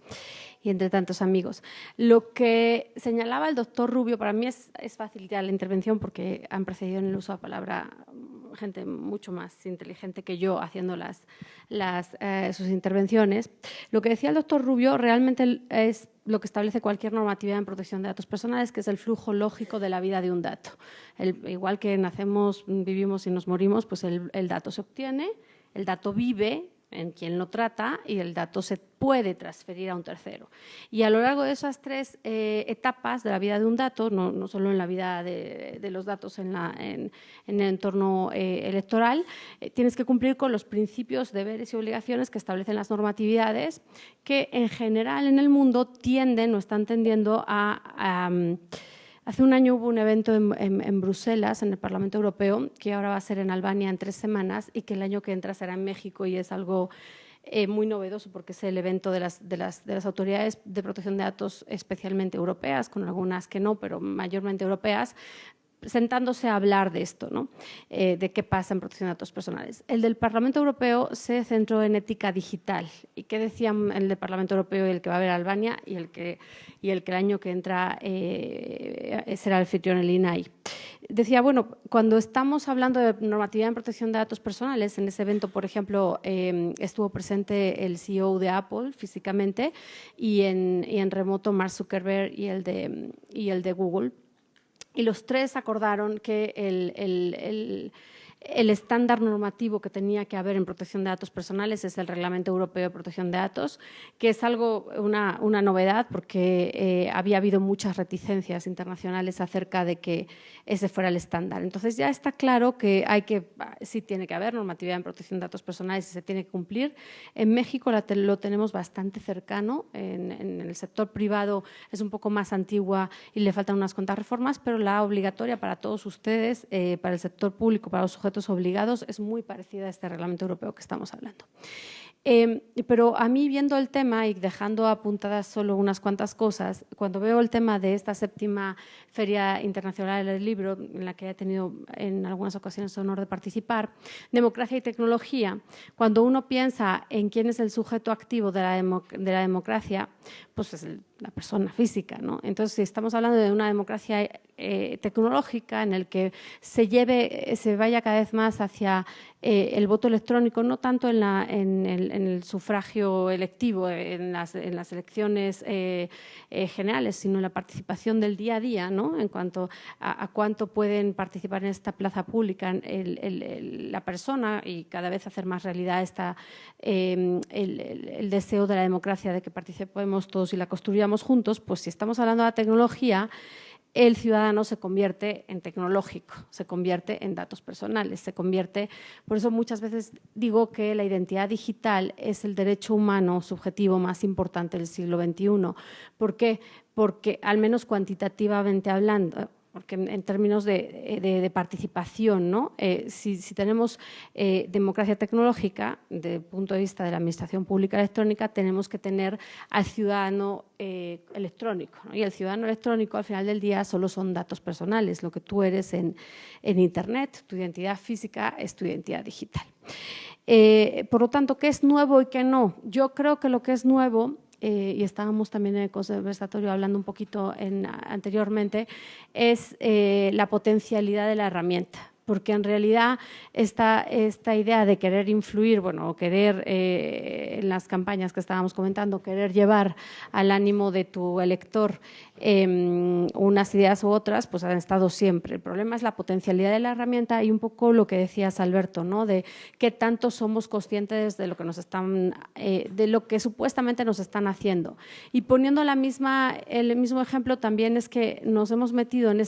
Speaker 6: y entre tantos amigos. Lo que señalaba el doctor Rubio, para mí es fácil ya la intervención porque han precedido en el uso de la palabra gente mucho más inteligente que yo haciendo sus intervenciones. Lo que decía el doctor Rubio realmente es lo que establece cualquier normatividad en protección de datos personales, que es el flujo lógico de la vida de un dato. Igual que nacemos, vivimos y nos morimos, pues el dato se obtiene, el dato vive en quien lo trata y el dato se puede transferir a un tercero. Y a lo largo de esas 3 etapas de la vida de un dato, no solo en la vida de los datos en el entorno electoral, tienes que cumplir con los principios, deberes y obligaciones que establecen las normatividades que en general en el mundo tienden o están tendiendo a hace un año hubo un evento en Bruselas, en el Parlamento Europeo, que ahora va a ser en Albania en 3 semanas y que el año que entra será en México y es algo muy novedoso porque es el evento de las autoridades de protección de datos especialmente europeas, con algunas que no, pero mayormente europeas, sentándose a hablar de esto, ¿no? De qué pasa en protección de datos personales. El del Parlamento Europeo se centró en ética digital. ¿Y qué decían el del Parlamento Europeo y el que va a haber Albania y el que el año que entra será el anfitrión el INAI? Decía, bueno, cuando estamos hablando de normatividad en protección de datos personales, en ese evento, por ejemplo, estuvo presente el CEO de Apple físicamente y en remoto Mark Zuckerberg y el de Google. Y los 3 acordaron que el estándar normativo que tenía que haber en protección de datos personales es el Reglamento Europeo de Protección de Datos, que es algo, una novedad, porque había habido muchas reticencias internacionales acerca de que ese fuera el estándar. Entonces ya está claro que sí tiene que haber normatividad en protección de datos personales y se tiene que cumplir. En México lo tenemos bastante cercano, en el sector privado es un poco más antigua y le faltan unas cuantas reformas, pero la obligatoria para todos ustedes, para el sector público, para los sujetos obligados, es muy parecida a este reglamento europeo que estamos hablando. Pero a mí, viendo el tema y dejando apuntadas solo unas cuantas cosas, cuando veo el tema de esta 7ª Feria Internacional del Libro, en la que he tenido en algunas ocasiones el honor de participar, democracia y tecnología, cuando uno piensa en quién es el sujeto activo de la democracia, pues es la persona física, ¿no? Entonces, si estamos hablando de una democracia tecnológica en el que se vaya cada vez más hacia el voto electrónico, no tanto en el sufragio electivo, en las elecciones generales, sino en la participación del día a día, ¿no? En cuanto a cuánto pueden participar en esta plaza pública la persona, y cada vez hacer más realidad el deseo de la democracia de que participemos todos y la construyamos juntos. Pues si estamos hablando de la tecnología, el ciudadano se convierte en tecnológico, se convierte en datos personales, por eso muchas veces digo que la identidad digital es el derecho humano subjetivo más importante del siglo XXI. ¿Por qué? Porque, al menos cuantitativamente hablando, porque en términos de participación, ¿no? Si tenemos democracia tecnológica, desde el punto de vista de la administración pública electrónica, tenemos que tener al ciudadano electrónico, ¿no? Y el ciudadano electrónico, al final del día, solo son datos personales. Lo que tú eres en Internet, tu identidad física es tu identidad digital. Por lo tanto, ¿qué es nuevo y qué no? Yo creo que lo que es nuevo, y estábamos también en el conversatorio hablando un poquito anteriormente, es la potencialidad de la herramienta. Porque en realidad esta idea de querer influir, o querer, en las campañas que estábamos comentando, querer llevar al ánimo de tu elector unas ideas u otras, pues han estado siempre. El problema es la potencialidad de la herramienta y un poco lo que decías, Alberto, ¿no? De qué tanto somos conscientes de lo que de lo que supuestamente nos están haciendo. Y poniendo el mismo ejemplo, también es que nos hemos metido en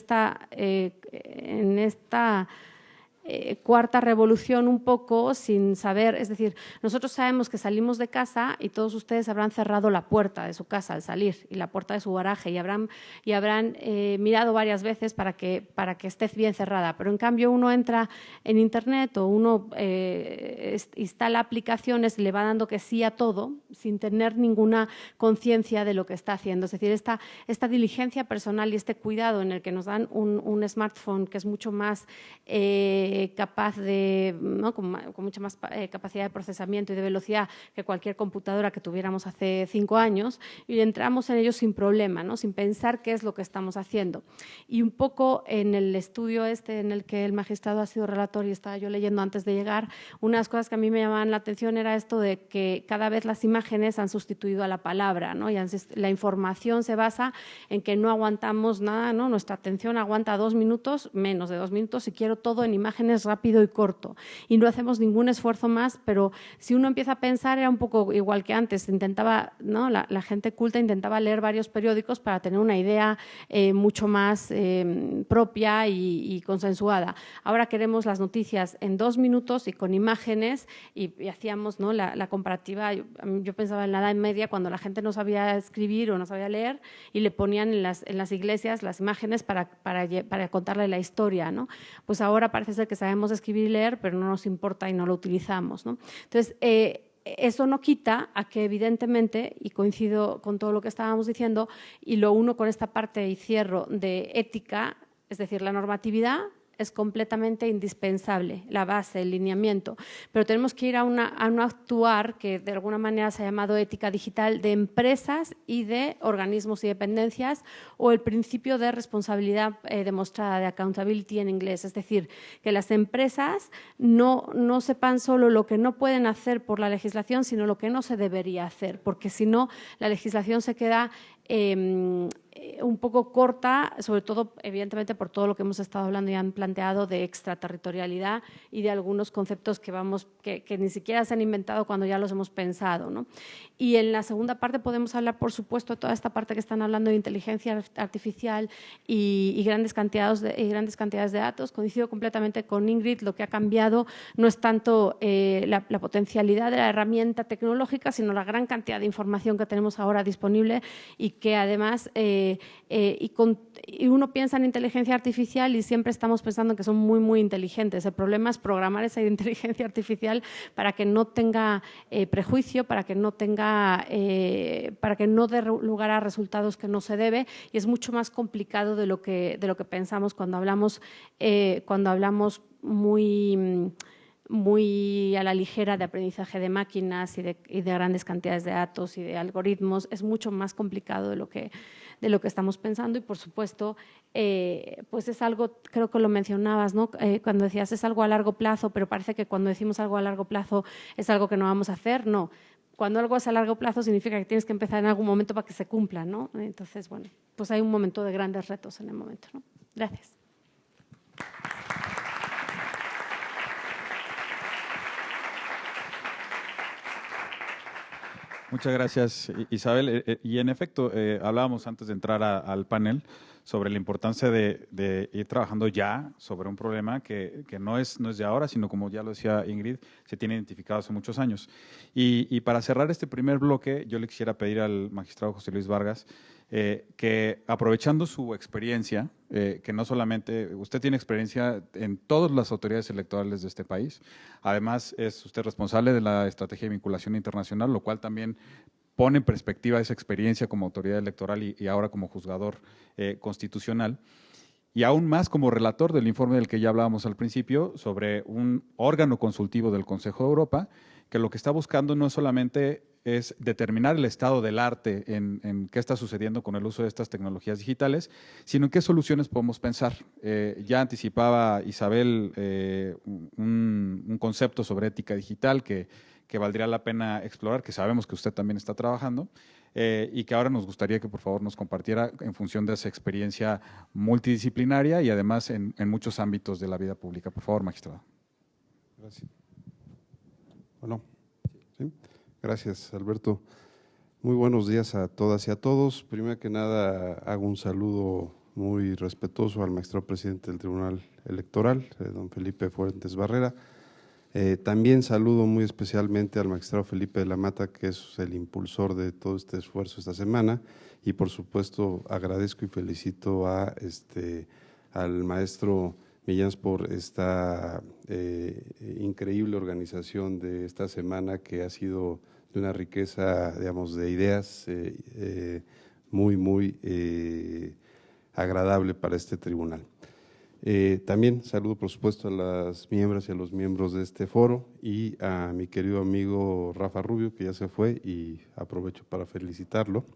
Speaker 6: esta cuarta revolución un poco sin saber. Es decir, nosotros sabemos que salimos de casa y todos ustedes habrán cerrado la puerta de su casa al salir y la puerta de su garaje y habrán mirado varias veces para que esté bien cerrada. Pero en cambio uno entra en Internet o uno instala aplicaciones y le va dando que sí a todo sin tener ninguna conciencia de lo que está haciendo. Es decir, esta diligencia personal y este cuidado en el que nos dan un smartphone que es mucho más capaz de, ¿no? con mucha más capacidad de procesamiento y de velocidad que cualquier computadora que tuviéramos hace 5 años, y entramos en ello sin problema, ¿no? Sin pensar qué es lo que estamos haciendo. Y un poco en el estudio en el que el magistrado ha sido relator y estaba yo leyendo antes de llegar, una de las cosas que a mí me llamaban la atención era esto de que cada vez las imágenes han sustituido a la palabra, ¿no? Y la información se basa en que no aguantamos nada, ¿no? Nuestra atención aguanta 2 minutos, menos de 2 minutos, y quiero todo en imágenes rápido y corto, y no hacemos ningún esfuerzo más. Pero si uno empieza a pensar, era un poco igual que antes, ¿no? La gente culta intentaba leer varios periódicos para tener una idea mucho más propia y consensuada. Ahora queremos las noticias en 2 minutos y con imágenes, y hacíamos, ¿no? la comparativa. Yo pensaba en la Edad Media, cuando la gente no sabía escribir o no sabía leer, y le ponían en las iglesias las imágenes para contarle la historia, ¿no? Pues ahora parece ser que sabemos escribir y leer, pero no nos importa y no lo utilizamos, ¿no? Entonces, eso no quita a que, evidentemente, y coincido con todo lo que estábamos diciendo, y lo uno con esta parte y cierro de ética, es decir, la normatividad es completamente indispensable, la base, el lineamiento, pero tenemos que ir a un actuar que de alguna manera se ha llamado ética digital de empresas y de organismos y dependencias, o el principio de responsabilidad demostrada, de accountability en inglés. Es decir, que las empresas no sepan solo lo que no pueden hacer por la legislación, sino lo que no se debería hacer, porque si no, la legislación se queda un poco corta, sobre todo, evidentemente, por todo lo que hemos estado hablando y han planteado de extraterritorialidad y de algunos conceptos que ni siquiera se han inventado cuando ya los hemos pensado, ¿no? Y en la segunda parte podemos hablar, por supuesto, de toda esta parte que están hablando de inteligencia artificial y grandes cantidades de datos. Coincido completamente con Ingrid, lo que ha cambiado no es tanto la potencialidad de la herramienta tecnológica, sino la gran cantidad de información que tenemos ahora disponible y que además y uno piensa en inteligencia artificial y siempre estamos pensando que son muy, muy inteligentes. El problema es programar esa inteligencia artificial para que no tenga prejuicio, para que no dé lugar a resultados que no se debe, y es mucho más complicado de lo que pensamos cuando hablamos muy a la ligera de aprendizaje de máquinas y de grandes cantidades de datos y de algoritmos. Es mucho más complicado de lo que estamos pensando y, por supuesto, pues es algo, creo que lo mencionabas, ¿no? Cuando decías es algo a largo plazo, pero parece que cuando decimos algo a largo plazo es algo que no vamos a hacer. No, cuando algo es a largo plazo significa que tienes que empezar en algún momento para que se cumpla, ¿no? Entonces, bueno, pues hay un momento de grandes retos en el momento, ¿no? Gracias.
Speaker 2: Muchas gracias, Isabel. Y en efecto, hablábamos antes de entrar al panel sobre la importancia de ir trabajando ya sobre un problema que no es de ahora, sino, como ya lo decía Ingrid, se tiene identificado hace muchos años. Y para cerrar este primer bloque, yo le quisiera pedir al magistrado José Luis Vargas que, aprovechando su experiencia, que no solamente usted tiene experiencia en todas las autoridades electorales de este país, además es usted responsable de la estrategia de vinculación internacional, lo cual también pone en perspectiva esa experiencia como autoridad electoral y ahora como juzgador constitucional, y aún más como relator del informe del que ya hablábamos al principio sobre un órgano consultivo del Consejo de Europa, que lo que está buscando no solamente es determinar el estado del arte en qué está sucediendo con el uso de estas tecnologías digitales, sino en qué soluciones podemos pensar. Ya anticipaba Isabel un concepto sobre ética digital que valdría la pena explorar, que sabemos que usted también está trabajando, y que ahora nos gustaría que por favor nos compartiera en función de esa experiencia multidisciplinaria y además en muchos ámbitos de la vida pública. Por favor, magistrado.
Speaker 7: Gracias. Bueno, ¿sí? Gracias, Alberto. Muy buenos días a todas y a todos. Primero que nada, hago un saludo muy respetuoso al magistrado presidente del Tribunal Electoral, don Felipe Fuentes Barrera. También saludo muy especialmente al magistrado Felipe de la Mata, que es el impulsor de todo este esfuerzo esta semana, y por supuesto agradezco y felicito al maestro Millán por esta increíble organización de esta semana, que ha sido de una riqueza, digamos, de ideas muy agradable para este tribunal. También saludo, por supuesto, a las miembros y a los miembros de este foro y a mi querido amigo Rafa Rubio, que ya se fue, y aprovecho para felicitarlo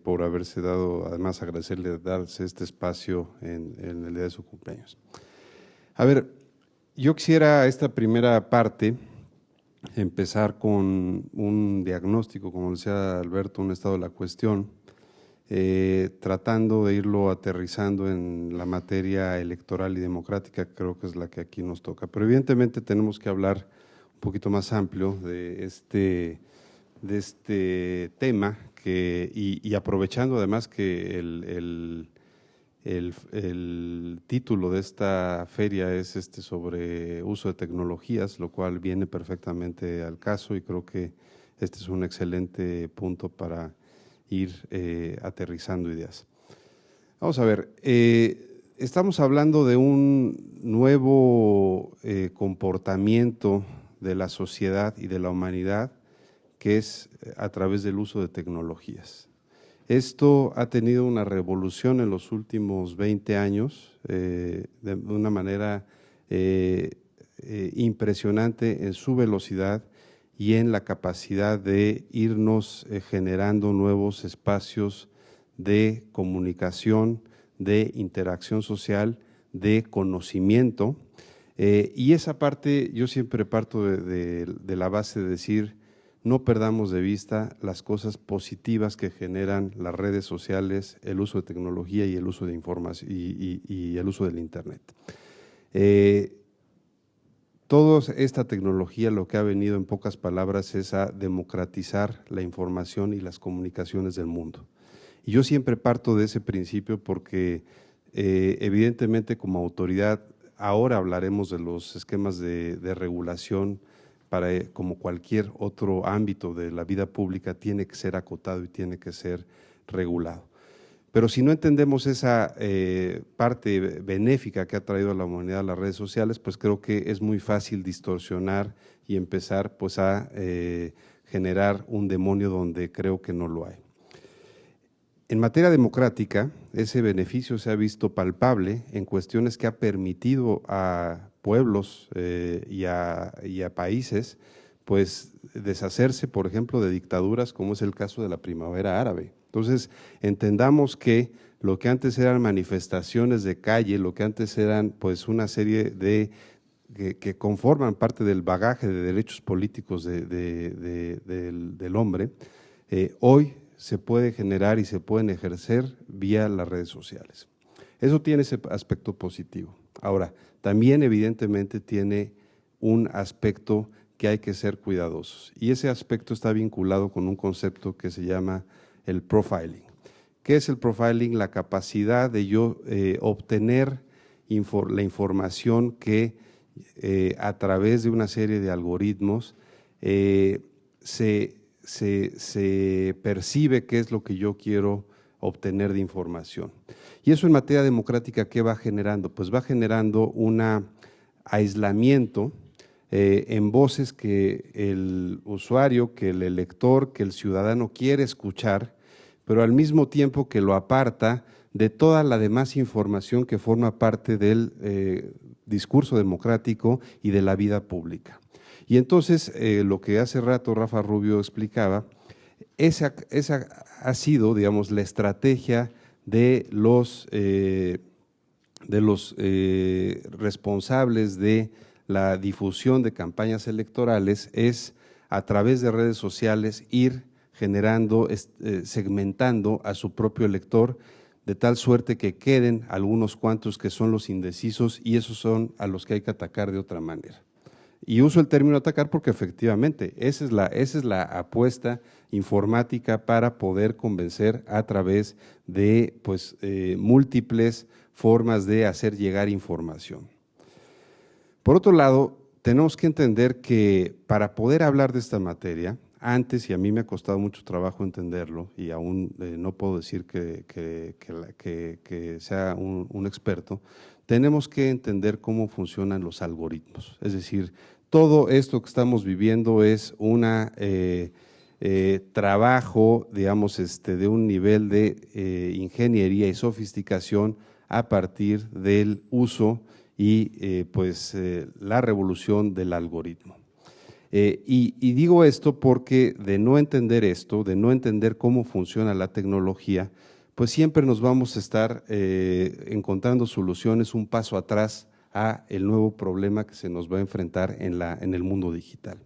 Speaker 7: por haberse dado, además agradecerle darse este espacio en el día de su cumpleaños. A ver, yo quisiera esta primera parte empezar con un diagnóstico, como decía Alberto, un estado de la cuestión, tratando de irlo aterrizando en la materia electoral y democrática, creo que es la que aquí nos toca. Pero evidentemente tenemos que hablar un poquito más amplio de este tema, y aprovechando además que el título de esta feria es sobre uso de tecnologías, lo cual viene perfectamente al caso, y creo que este es un excelente punto para ir aterrizando ideas. Vamos a ver, estamos hablando de un nuevo comportamiento de la sociedad y de la humanidad, que es a través del uso de tecnologías. Esto ha tenido una revolución en los últimos 20 años, de una manera impresionante en su velocidad y en la capacidad de irnos generando nuevos espacios de comunicación, de interacción social, de conocimiento. Y esa parte yo siempre parto de la base de decir, no perdamos de vista las cosas positivas que generan las redes sociales, el uso de tecnología y el uso de información y el uso del Internet. Toda esta tecnología lo que ha venido en pocas palabras es a democratizar la información y las comunicaciones del mundo. Y yo siempre parto de ese principio porque evidentemente como autoridad ahora hablaremos de los esquemas de regulación para, como cualquier otro ámbito de la vida pública, tiene que ser acotado y tiene que ser regulado. Pero si no entendemos esa parte benéfica que ha traído a la humanidad las redes sociales, pues creo que es muy fácil distorsionar y empezar pues a generar un demonio donde creo que no lo hay. En materia democrática, ese beneficio se ha visto palpable en cuestiones que ha permitido a pueblos y a países pues deshacerse, por ejemplo, de dictaduras como es el caso de la Primavera Árabe. Entonces, entendamos que lo que antes eran manifestaciones de calle, lo que antes eran pues una serie de que conforman parte del bagaje de derechos políticos del hombre, hoy se puede generar y se pueden ejercer vía las redes sociales. Eso tiene ese aspecto positivo. Ahora, también evidentemente tiene un aspecto que hay que ser cuidadosos y ese aspecto está vinculado con un concepto que se llama el profiling. ¿Qué es el profiling? La capacidad de yo obtener la información que a través de una serie de algoritmos se percibe qué es lo que yo quiero obtener de información. Y eso en materia democrática, ¿qué va generando? Pues va generando un aislamiento en voces que el usuario, que el elector, que el ciudadano quiere escuchar, pero al mismo tiempo que lo aparta de toda la demás información que forma parte del discurso democrático y de la vida pública. Y entonces, lo que hace rato Rafa Rubio explicaba, esa ha sido, digamos, la estrategia de los responsables de la difusión de campañas electorales, es a través de redes sociales ir generando, segmentando a su propio elector, de tal suerte que queden algunos cuantos que son los indecisos y esos son a los que hay que atacar de otra manera. Y uso el término atacar porque efectivamente esa es la apuesta informática para poder convencer a través de pues, múltiples formas de hacer llegar información. Por otro lado, tenemos que entender que para poder hablar de esta materia, antes, y a mí me ha costado mucho trabajo entenderlo, y aún no puedo decir que sea un experto, tenemos que entender cómo funcionan los algoritmos. Es decir, todo esto que estamos viviendo es un trabajo, digamos, de un nivel de ingeniería y sofisticación a partir del uso y la revolución del algoritmo. Y digo esto porque de no entender esto, de no entender cómo funciona la tecnología, pues siempre nos vamos a estar encontrando soluciones un paso atrás a el nuevo problema que se nos va a enfrentar en el mundo digital.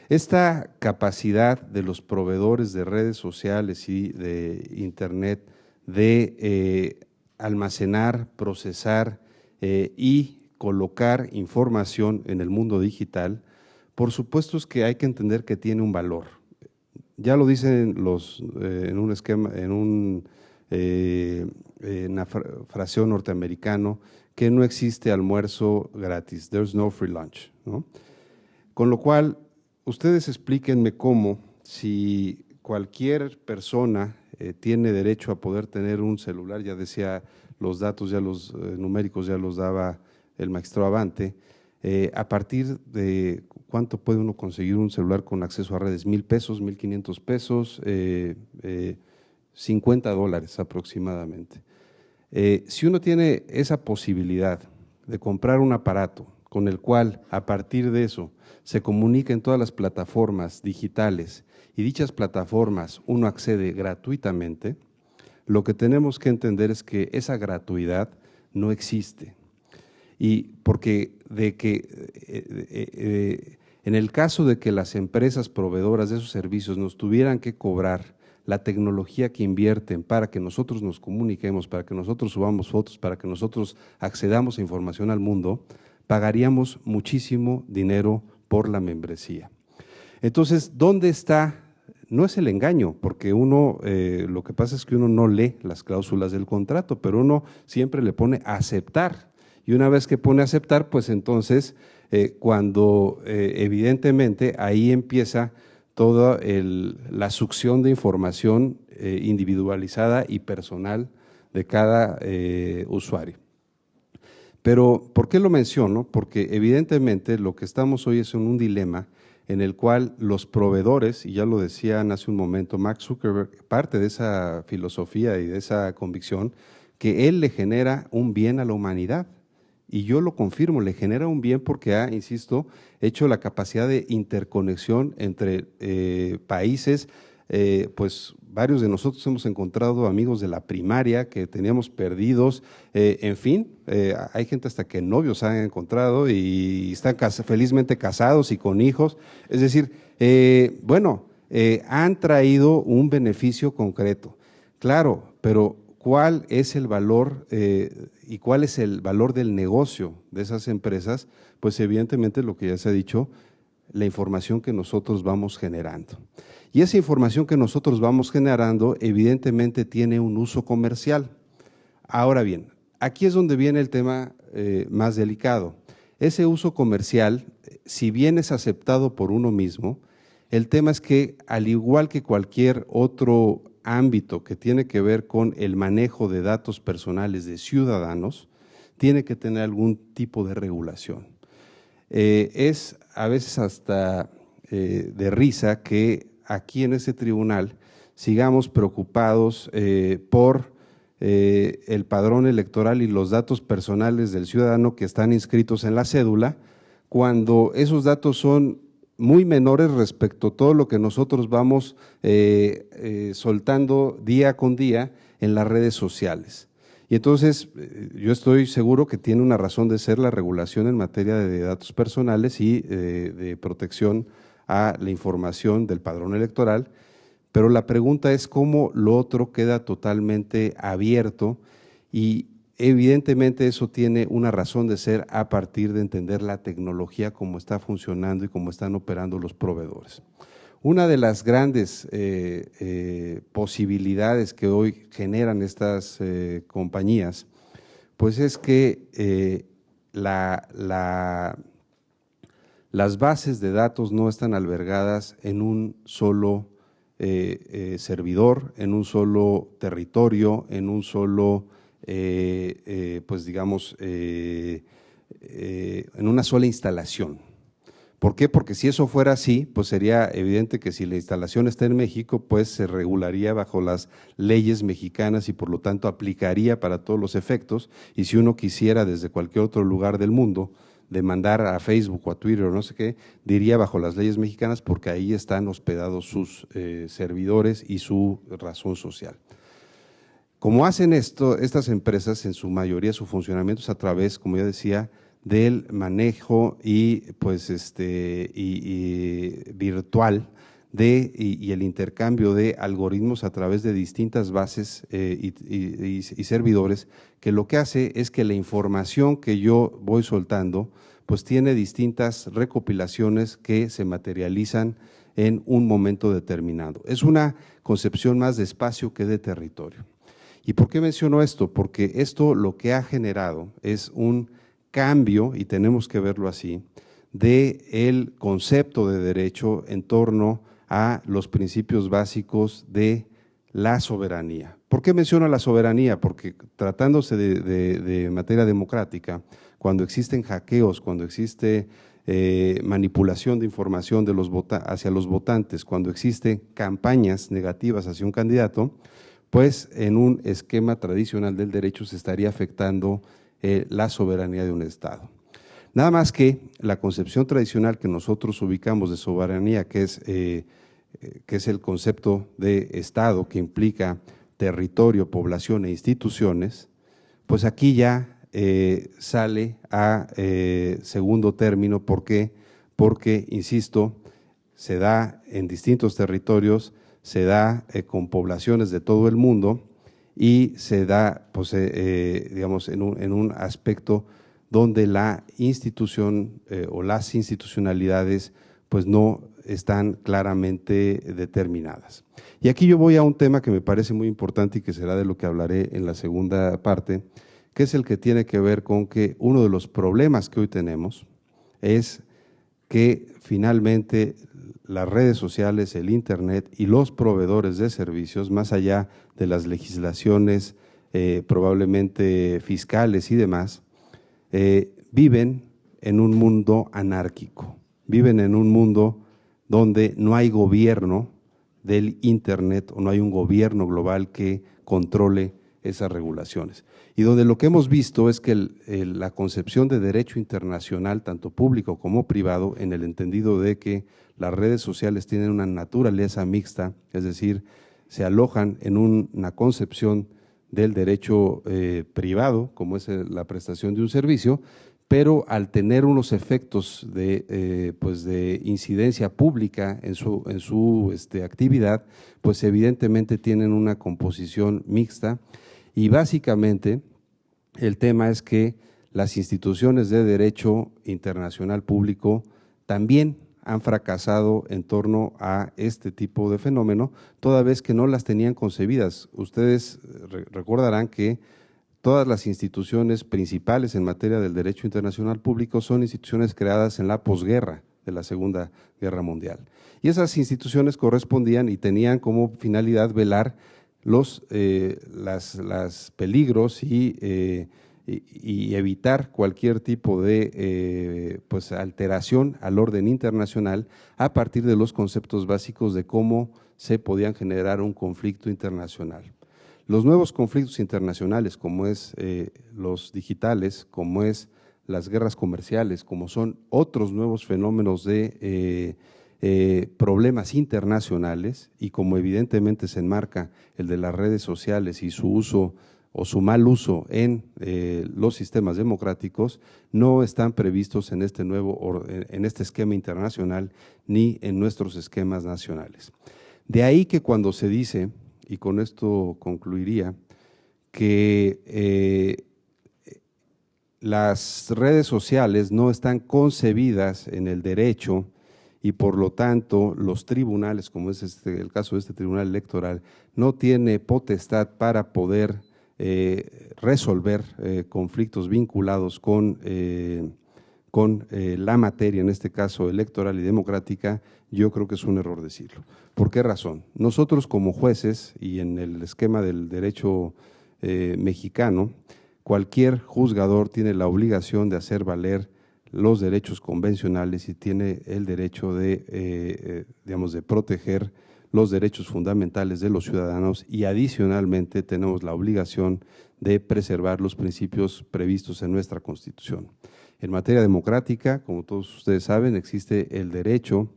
Speaker 7: Esta capacidad de los proveedores de redes sociales y de Internet de almacenar, procesar y colocar información en el mundo digital, por supuesto es que hay que entender que tiene un valor. Ya lo dicen en un esquema, en una fraseo norteamericano, que no existe almuerzo gratis, there's no free lunch, ¿no? Con lo cual, ustedes explíquenme cómo, si cualquier persona tiene derecho a poder tener un celular, ya decía, los datos, ya los numéricos ya los daba el magistrado Abante, a partir de cuánto puede uno conseguir un celular con acceso a redes, $1,000 pesos, $1,500 pesos, $50 aproximadamente. Si uno tiene esa posibilidad de comprar un aparato con el cual a partir de eso se comunica en todas las plataformas digitales y dichas plataformas uno accede gratuitamente, lo que tenemos que entender es que esa gratuidad no existe. Y porque En el caso de que las empresas proveedoras de esos servicios nos tuvieran que cobrar la tecnología que invierten para que nosotros nos comuniquemos, para que nosotros subamos fotos, para que nosotros accedamos a información al mundo, pagaríamos muchísimo dinero por la membresía. Entonces, ¿dónde está? No es el engaño, porque uno, lo que pasa es que uno no lee las cláusulas del contrato, pero uno siempre le pone aceptar. Y una vez que pone aceptar, pues entonces, cuando evidentemente ahí empieza toda la succión de información individualizada y personal de cada usuario. Pero, ¿por qué lo menciono? Porque evidentemente lo que estamos hoy es en un dilema en el cual los proveedores, y ya lo decían hace un momento Mark Zuckerberg, parte de esa filosofía y de esa convicción, que él le genera un bien a la humanidad. Y yo lo confirmo, le genera un bien porque ha, insisto, hecho la capacidad de interconexión entre países. Pues varios de nosotros hemos encontrado amigos de la primaria que teníamos perdidos, en fin, hay gente hasta que novios han encontrado y están felizmente casados y con hijos. Es decir, han traído un beneficio concreto, claro, pero ¿cuál es el valor y cuál es el valor del negocio de esas empresas? Pues evidentemente lo que ya se ha dicho, la información que nosotros vamos generando. Y esa información que nosotros vamos generando evidentemente tiene un uso comercial. Ahora bien, aquí es donde viene el tema más delicado. Ese uso comercial, si bien es aceptado por uno mismo, el tema es que al igual que cualquier otro ámbito que tiene que ver con el manejo de datos personales de ciudadanos, tiene que tener algún tipo de regulación. Es a veces hasta de risa que aquí en este tribunal sigamos preocupados por el padrón electoral y los datos personales del ciudadano que están inscritos en la cédula, cuando esos datos son muy menores respecto a todo lo que nosotros vamos soltando día con día en las redes sociales. Y entonces yo estoy seguro que tiene una razón de ser la regulación en materia de datos personales y de protección a la información del padrón electoral, pero la pregunta es cómo lo otro queda totalmente abierto y evidentemente eso tiene una razón de ser a partir de entender la tecnología, cómo está funcionando y cómo están operando los proveedores. Una de las grandes posibilidades que hoy generan estas compañías, pues es que las bases de datos no están albergadas en un solo servidor, en un solo territorio, en un solo, pues digamos, en una sola instalación. ¿Por qué? Porque si eso fuera así, pues sería evidente que si la instalación está en México, pues se regularía bajo las leyes mexicanas y por lo tanto aplicaría para todos los efectos, y si uno quisiera desde cualquier otro lugar del mundo demandar a Facebook o a Twitter o no sé qué, diría bajo las leyes mexicanas porque ahí están hospedados sus servidores y su razón social. Como hacen estas empresas, en su mayoría su funcionamiento es a través, como ya decía, del manejo y pues virtual y el intercambio de algoritmos a través de distintas bases y servidores, que lo que hace es que la información que yo voy soltando pues tiene distintas recopilaciones que se materializan en un momento determinado. Es una concepción más de espacio que de territorio. ¿Y por qué menciono esto? Porque esto lo que ha generado es un cambio, y tenemos que verlo así, del concepto de derecho en torno a los principios básicos de la soberanía. ¿Por qué menciono la soberanía? Porque tratándose de materia democrática, cuando existen hackeos, cuando existe manipulación de información hacia los votantes, cuando existen campañas negativas hacia un candidato, pues en un esquema tradicional del derecho se estaría afectando la soberanía de un Estado. Nada más que la concepción tradicional que nosotros ubicamos de soberanía, que es el concepto de Estado que implica territorio, población e instituciones, pues aquí ya sale a segundo término. ¿Por qué? porque, insisto, se da en distintos territorios, se da con poblaciones de todo el mundo y se da, pues, digamos, en un aspecto donde la institución o las institucionalidades pues no están claramente determinadas. Y aquí yo voy a un tema que me parece muy importante y que será de lo que hablaré en la segunda parte, que es el que tiene que ver con que uno de los problemas que hoy tenemos es que finalmente las redes sociales, el Internet y los proveedores de servicios, más allá de las legislaciones probablemente fiscales y demás, viven en un mundo anárquico, viven en un mundo donde no hay gobierno del Internet o no hay un gobierno global que controle esas regulaciones. Y donde lo que hemos visto es que la concepción de derecho internacional, tanto público como privado, en el entendido de que las redes sociales tienen una naturaleza mixta, es decir, se alojan en una concepción del derecho privado, como es la prestación de un servicio, pero al tener unos efectos de incidencia pública en su actividad, pues evidentemente tienen una composición mixta y básicamente el tema es que las instituciones de derecho internacional público también han fracasado en torno a este tipo de fenómeno, toda vez que no las tenían concebidas. Ustedes recordarán que todas las instituciones principales en materia del derecho internacional público son instituciones creadas en la posguerra de la Segunda Guerra Mundial. Y esas instituciones correspondían y tenían como finalidad velar los peligros y evitar cualquier tipo de alteración al orden internacional a partir de los conceptos básicos de cómo se podían generar un conflicto internacional. Los nuevos conflictos internacionales, como es los digitales, como es las guerras comerciales, como son otros nuevos fenómenos de problemas internacionales y como evidentemente se enmarca el de las redes sociales y su uso o su mal uso en los sistemas democráticos, no están previstos en este esquema internacional ni en nuestros esquemas nacionales. De ahí que cuando se dice, y con esto concluiría, que las redes sociales no están concebidas en el derecho y por lo tanto los tribunales, como es el caso de este tribunal electoral, no tiene potestad para poder resolver conflictos vinculados con la materia, en este caso electoral y democrática, yo creo que es un error decirlo. ¿Por qué razón? Nosotros como jueces y en el esquema del derecho mexicano, cualquier juzgador tiene la obligación de hacer valer los derechos convencionales y tiene el derecho de proteger los derechos fundamentales de los ciudadanos y adicionalmente tenemos la obligación de preservar los principios previstos en nuestra Constitución. En materia democrática, como todos ustedes saben, existe el derecho,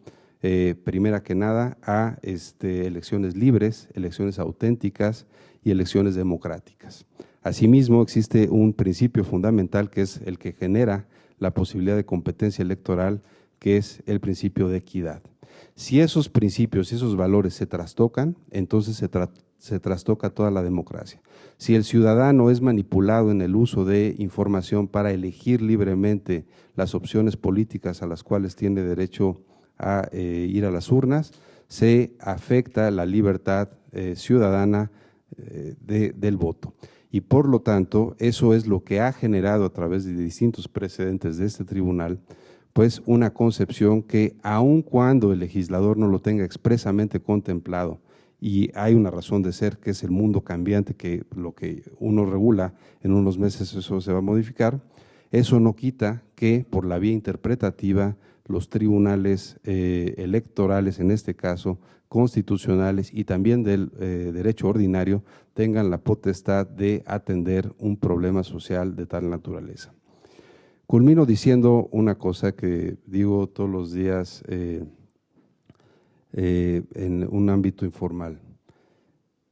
Speaker 7: primera que nada, a elecciones libres, elecciones auténticas y elecciones democráticas. Asimismo, existe un principio fundamental que es el que genera la posibilidad de competencia electoral, que es el principio de equidad. Si esos principios y esos valores se trastocan, entonces se trastoca toda la democracia. Si el ciudadano es manipulado en el uso de información para elegir libremente las opciones políticas a las cuales tiene derecho a ir a las urnas, se afecta la libertad ciudadana del voto. Y por lo tanto, eso es lo que ha generado a través de distintos precedentes de este tribunal, pues una concepción que aun cuando el legislador no lo tenga expresamente contemplado, y hay una razón de ser que es el mundo cambiante, que lo que uno regula en unos meses eso se va a modificar, eso no quita que por la vía interpretativa los tribunales electorales, en este caso constitucionales y también del derecho ordinario, tengan la potestad de atender un problema social de tal naturaleza. Culmino diciendo una cosa que digo todos los días en un ámbito informal.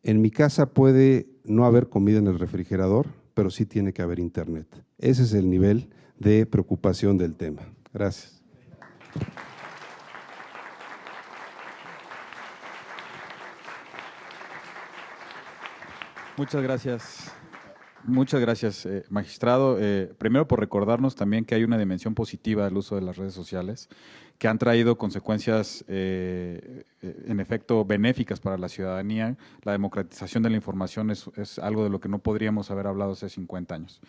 Speaker 7: En mi casa puede no haber comida en el refrigerador, pero sí tiene que haber internet. Ese es el nivel de preocupación del tema. Gracias.
Speaker 2: Muchas gracias. Muchas gracias, magistrado. Primero por recordarnos también que hay una dimensión positiva del uso de las redes sociales que han traído consecuencias, en efecto, benéficas para la ciudadanía. La democratización de la información es algo de lo que no podríamos haber hablado hace 50 años.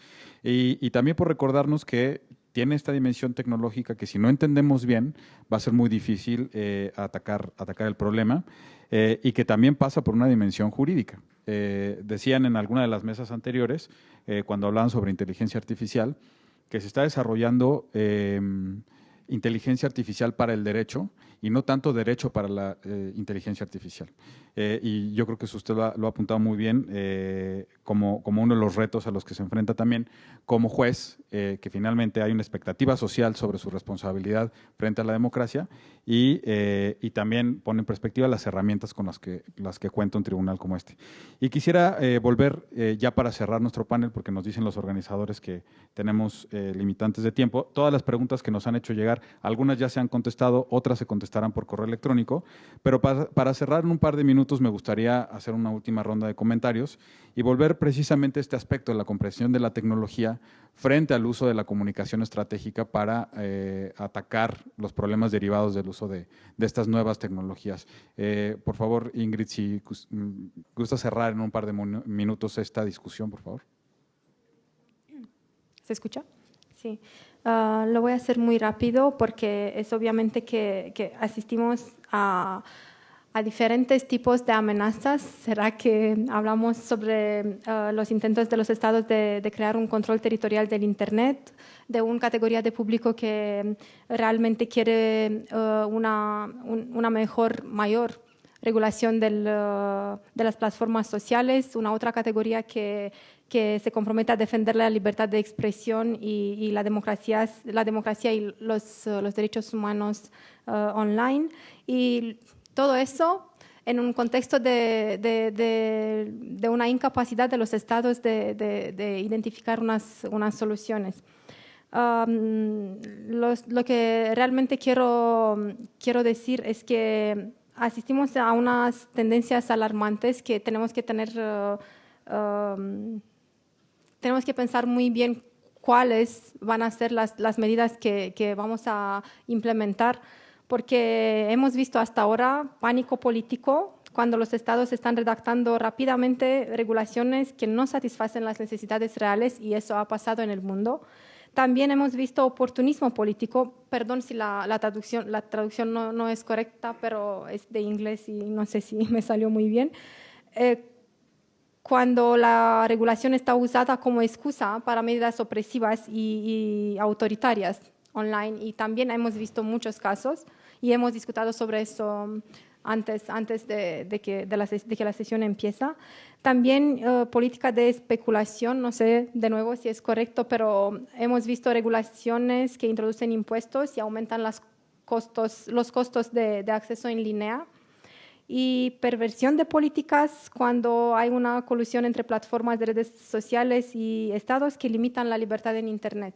Speaker 2: Y también por recordarnos que tiene esta dimensión tecnológica que si no entendemos bien va a ser muy difícil atacar el problema, y que también pasa por una dimensión jurídica. Decían en alguna de las mesas anteriores, cuando hablaban sobre inteligencia artificial, que se está desarrollando inteligencia artificial para el derecho y no tanto derecho para la inteligencia artificial. Y yo creo que usted lo ha apuntado muy bien, como uno de los retos a los que se enfrenta también como juez, que finalmente hay una expectativa social sobre su responsabilidad frente a la democracia y también pone en perspectiva las herramientas con las que cuenta un tribunal como este. Y quisiera volver ya para cerrar nuestro panel, porque nos dicen los organizadores que tenemos limitantes de tiempo. Todas las preguntas que nos han hecho llegar, algunas ya se han contestado, otras se contestarán por correo electrónico, pero para cerrar en un par de minutos me gustaría hacer una última ronda de comentarios y volver precisamente a este aspecto de la comprensión de la tecnología frente al uso de la comunicación estratégica para atacar los problemas derivados del uso de estas nuevas tecnologías. Por favor, Ingrid, si gusta cerrar en un par de minutos esta discusión, por favor.
Speaker 4: ¿Se escucha? Sí. Lo voy a hacer muy rápido porque es obviamente que asistimos a diferentes tipos de amenazas. ¿Será que hablamos sobre los intentos de los estados de crear un control territorial del Internet, de una categoría de público que realmente quiere una mayor regulación de las plataformas sociales, una otra categoría que se compromete a defender la libertad de expresión y la democracia y los derechos humanos online? Y todo eso en un contexto de una incapacidad de los estados de identificar unas soluciones. Lo que realmente quiero decir es que asistimos a unas tendencias alarmantes que tenemos que pensar muy bien cuáles van a ser las medidas que vamos a implementar, porque hemos visto hasta ahora pánico político cuando los estados están redactando rápidamente regulaciones que no satisfacen las necesidades reales, y eso ha pasado en el mundo. También hemos visto oportunismo político, perdón si la traducción no es correcta, pero es de inglés y no sé si me salió muy bien. Cuando la regulación está usada como excusa para medidas opresivas y autoritarias online, y también hemos visto muchos casos y hemos discutido sobre eso antes de que la sesión empieza. También política de especulación, no sé de nuevo si es correcto, pero hemos visto regulaciones que introducen impuestos y aumentan los costos de acceso en línea. Y perversión de políticas cuando hay una colusión entre plataformas de redes sociales y estados que limitan la libertad en Internet.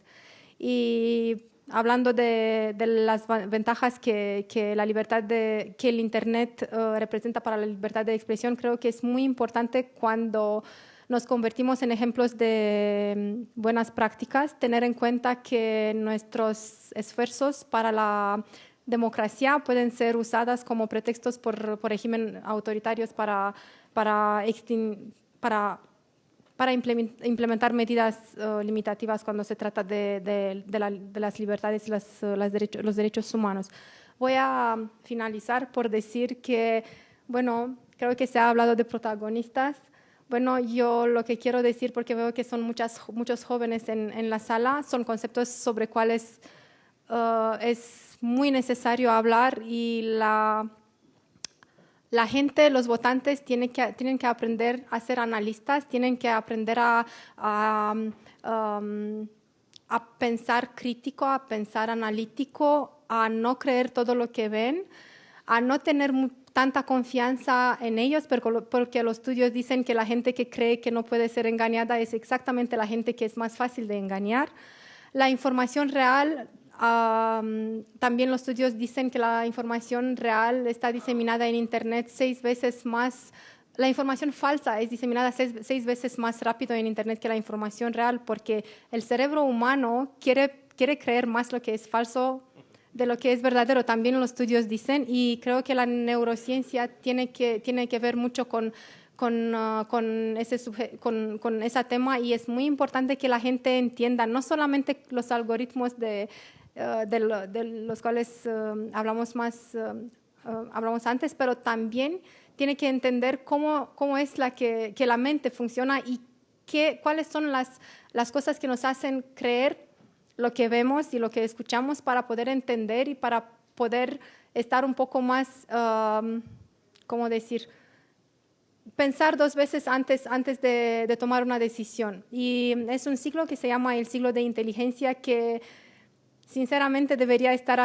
Speaker 4: Y hablando de las ventajas que el Internet representa para la libertad de expresión, creo que es muy importante cuando nos convertimos en ejemplos de buenas prácticas, tener en cuenta que nuestros esfuerzos para la democracia pueden ser usadas como pretextos por regímenes autoritarios para implementar medidas limitativas cuando se trata de las libertades y los derechos humanos. Voy a finalizar por decir que, bueno, creo que se ha hablado de protagonistas. Bueno, yo lo que quiero decir, porque veo que son muchos jóvenes en la sala, son conceptos sobre cuales es muy necesario hablar, y la gente, los votantes, tienen que aprender a ser analistas, tienen que aprender a pensar crítico, a pensar analítico, a no creer todo lo que ven, a no tener tanta confianza en ellos, porque los estudios dicen que la gente que cree que no puede ser engañada es exactamente la gente que es más fácil de engañar. La información real También los estudios dicen que la información real está diseminada en Internet 6 veces más. La información falsa es diseminada 6 veces más rápido en Internet que la información real, porque el cerebro humano quiere creer más lo que es falso de lo que es verdadero. También los estudios dicen, y creo que la neurociencia tiene que ver mucho con ese tema, y es muy importante que la gente entienda no solamente los algoritmos de los cuales hablamos antes, pero también tiene que entender cómo es que la mente funciona y cuáles son las cosas que nos hacen creer lo que vemos y lo que escuchamos, para poder entender y para poder estar un poco más, ¿cómo decir?, pensar 2 veces antes de tomar una decisión. Y es un ciclo que se llama el ciclo de inteligencia, que sinceramente debería ser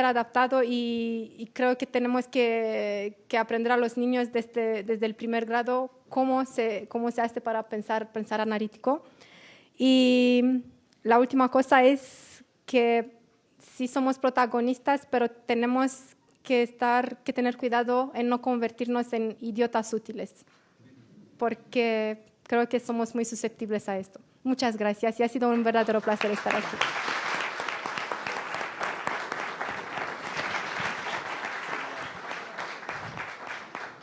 Speaker 4: adaptado, y creo que tenemos que aprender a los niños desde el primer grado cómo se hace para pensar analítico. Y la última cosa es que sí somos protagonistas, pero tenemos que tener cuidado en no convertirnos en idiotas útiles, porque creo que somos muy susceptibles a esto. Muchas gracias, y ha sido un verdadero placer estar aquí.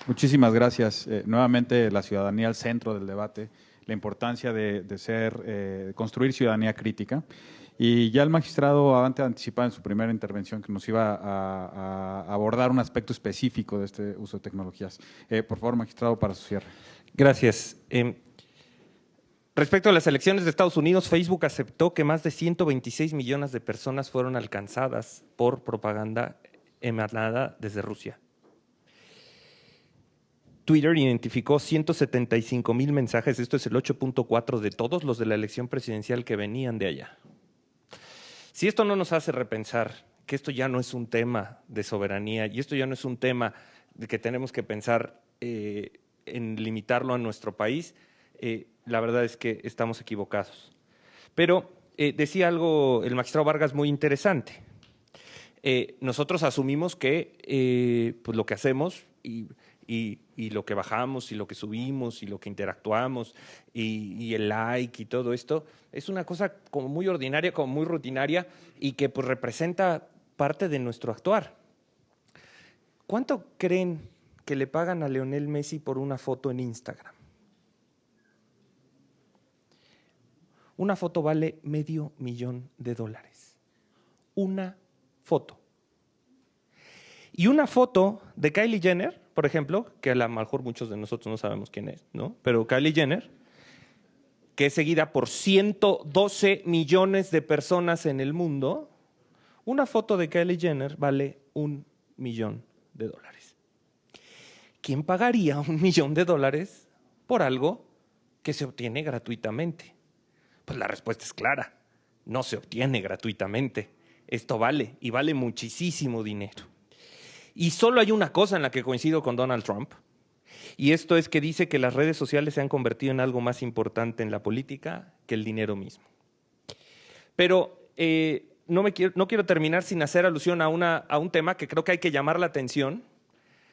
Speaker 2: Muchísimas gracias. Nuevamente, la ciudadanía al centro del debate, la importancia de construir ciudadanía crítica. Y ya el magistrado anticipaba en su primera intervención que nos iba a abordar un aspecto específico de este uso de tecnologías. Por favor, magistrado, para su cierre.
Speaker 5: Gracias. Respecto a las elecciones de Estados Unidos, Facebook aceptó que más de 126 millones de personas fueron alcanzadas por propaganda emanada desde Rusia. Twitter identificó 175,000 mensajes, esto es el 8.4 de todos los de la elección presidencial que venían de allá. Si esto no nos hace repensar que esto ya no es un tema de soberanía y esto ya no es un tema de que tenemos que pensar en limitarlo a nuestro país, la verdad es que estamos equivocados. Pero decía algo el magistrado Vargas muy interesante. Nosotros asumimos que pues lo que hacemos y lo que bajamos y lo que subimos y lo que interactuamos y el like y todo esto es una cosa como muy ordinaria, como muy rutinaria, y que pues representa parte de nuestro actuar. ¿Cuánto creen que le pagan a Lionel Messi por una foto en Instagram? Una foto vale $500,000. Una foto. Y una foto de Kylie Jenner, por ejemplo, que a lo mejor muchos de nosotros no sabemos quién es, ¿no? Pero Kylie Jenner, que es seguida por 112 millones de personas en el mundo, una foto de Kylie Jenner vale $1 millón. ¿Quién pagaría $1 millón por algo que se obtiene gratuitamente? Pues la respuesta es clara, no se obtiene gratuitamente. Esto vale, y vale muchísimo dinero. Y solo hay una cosa en la que coincido con Donald Trump, y esto es que dice que las redes sociales se han convertido en algo más importante en la política que el dinero mismo. Pero no quiero terminar sin hacer alusión a un tema que creo que hay que llamar la atención